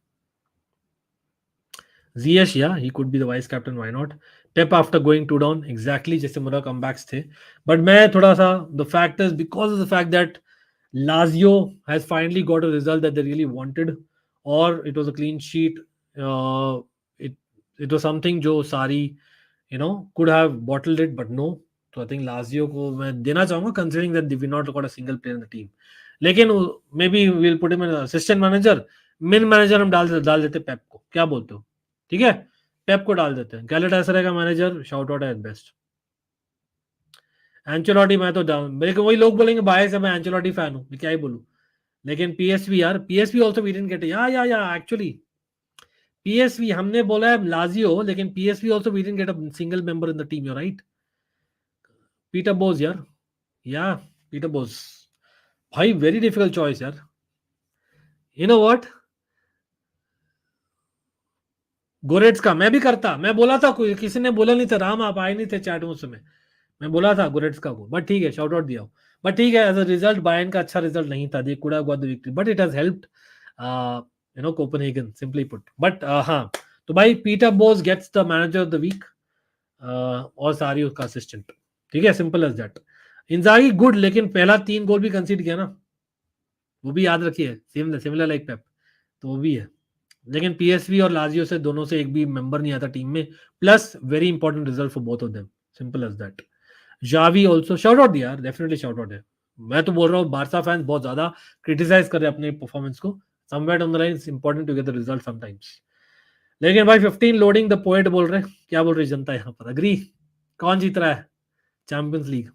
Ziyech, yeah, he could be the vice captain, why not? Pep after going 2 down, exactly जैसे मेरा comebacks थे, but मैं थोड़ा सा, the fact is because of the fact that Lazio has finally got a result that they really wanted, or it was a clean sheet, it it was something जो सारी, you know, could have bottled it, but no. So I think Lazio को मैं देना चाहूंगा, considering that they not got a single player in the team. लेकिन maybe we'll put him as assistant manager, main manager हम डाल देते पेप को, क्या बोलते हो? ठीक है, पेप को डाल देते हैं। गैलेटासराय का manager shout out at best. Ancelotti मैं तो डाल, लेकिन वही लोग बोलेंगे बायस है, मैं एंचेलोटी फैन हूं, मैं क्या ही बोलूं। लेकिन पीएसवी यार, PSV also we didn't get, या एक्चुअली पीएसवी हमने बोला है लाजियो, लेकिन PSV also we didn't get a single member in the team, you right. Peter Bosz यार, या पीटर बोज भाई, वेरी डिफिकल्ट चॉइस यार। यू नो व्हाट, गोरेट्स मैं भी करता, मैं बोला था, कोई किसी ने बोला नहीं था, राम आप आए नहीं थे चैट उस समय, मैं बोला था गोरेट्स को, बट ठीक है, शाउट आउट दिया। बट ठीक है, एज अ रिजल्ट बायर्न का अच्छा रिजल्ट नहीं था, they could have got the victory, but it has helped, you know, Copenhagen, simply put. But हाँ, तो भाई Peter Bosz gets the manager of the week, और सारी उसका असिस्टेंट, ठीक है, simple as that. Inzaghi good, लेकिन पहला 3 गोल भी कंसीड किया ना, वो भी याद रखिए, सिमिलर लाइक पेप, तो वो भी है। लेकिन पीएसवी और लाजियो से दोनों से एक भी मेंबर नहीं आता टीम में, plus very important result for both of them, simple as that. Xavi also shout out दिया, डेफिनेटली शाउट आउट है। मैं तो बोल रहा हूँ बारसा फैंस बहुत ज्यादा क्रिटिसाइज कर रहे हैं अपने परफॉर्मेंस को, somewhere on the line it's important to get the result sometimes. लेकिन भाई 15 लोडिंग द पोएट बोल रहे हैं, क्या बोल रही जनता यहाँ पर, अग्री? कौन जीत रहा है चैंपियंस लीग?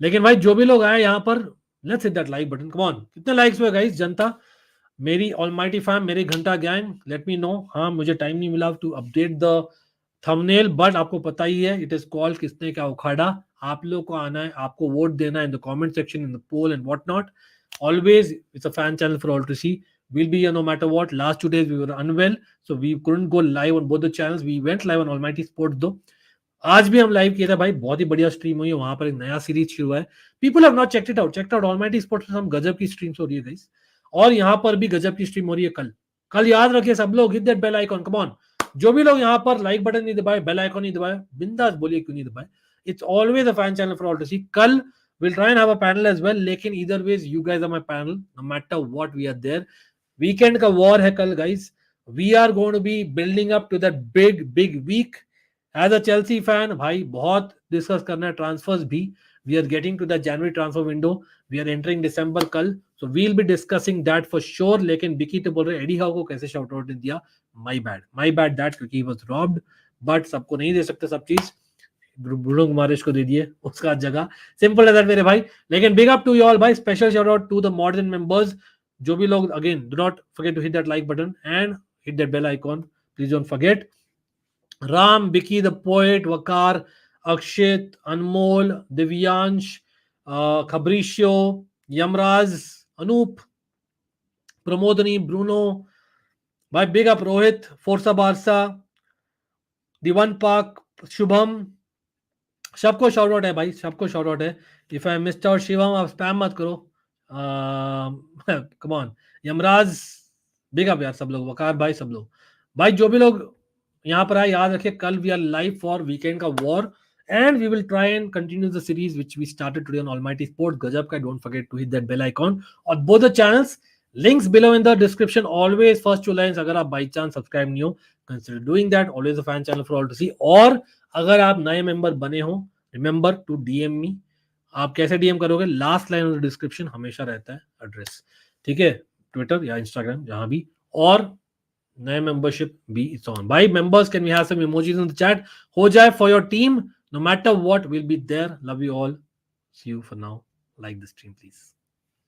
लेकिन भाई जो भी लोग आए यहाँ पर, let's hit that like button, come on, कितने लाइक्स हुए गाइस जनता? मेरी ऑलमाइटी फैम, मेरे घंटा गैंग, लेट मी नो. हाँ, मुझे टाइम नहीं मिला to update the thumbnail, but आपको पता ही है इट इज कॉल्ड किसने क्या उखाड़ा. आप लोग को आना है, आपको वोट देना है in the comment section, in the poll and what not. Always, it's a fan channel for all to see. We'll be here no matter what. Last 2 days we were unwell, so we couldn't go live on both the channels. We went live on Almighty Sports though. आज भी हम live किए थे भाई, बहुत ही बढ़िया stream हुई है. वहां पर एक नया सीरीज शुरू है. People have not checked it out. Check out almighty sports में, हम गजब की स्ट्रीम्स हो रही है गाइस. और यहाँ पर भी गजब की स्ट्रीम हो रही है कल. कल याद रखिए सब लोग, hit that bell icon. Come on, जो भी लोग यहाँ पर लाइक बटन नहीं दबाए, बेल आइकॉन नहीं दबाए, बिंदास बोलिए क्यों नहीं दबाए. It's always a fan channel for all to see. कल we'll try and have a panel as well, लेकिन either ways you guys are my panel no matter what. We are there. Weekend का war है कल guys. We are going to be building up to that big big week. As a Chelsea fan भाई बहुत discuss करना है transfers भी. We are getting to the January transfer window. We are entering December कल, so we'll be discussing that for sure. लेकिन Vicky तो बोल रहे एडी हाउ को कैसे शाउट आउट दिया. माई बैड दैट, क्योंकि ही वाज रॉब्ड. बट सबको नहीं दे सकते सब चीज. ब्रूनो गुमारेश को दे दिए उसका जगह. सिंपल है दैट मेरे भाई. लेकिन big up to you all भाई. Special shout out to the modern members. जो भी लोग, again do not forget to hit that like button and hit that bell icon. Please don't forget. Ram, Vicky the poet, Waqar, Akshit, Anmol, Divyansh, खबरीशियो, Yamraj, Anoop, Pramodini, Bruno भाई, big up Rohit, Forza Barca, दिवन पाक, शुभम, सबको shout out है भाई, सबको शाउट आउट है. If I missed out Shivam, आप स्पैम मत करो. Come on. Yamraj, big up यार सब लोग. वकार भाई, सब लोग भाई, जो भी लोग यहाँ पर आए, याद रखिए कल we are live for weekend का war. And we will try and continue the series which we started today on Almighty Sports. गजब का. Don't forget to hit that bell icon और both the channels. Links below in the description. Always first two lines. अगर आप by chance subscribe नहीं हो, consider doing that. Always a fan channel for all to see. और अगर आप नए member बने हो, रिमेंबर टू डीएम मी. आप कैसे डीएम करोगे? Last line of the description हमेशा रहता है एड्रेस. ठीक है, ट्विटर या इंस्टाग्राम जहां भी. और नए मेंबरशिप भी इट्स ऑन भाई. Members, can we have some emojis in the chat? हो जाए for your team. No matter what, will be there. Love you all. See you for now. Like the stream please.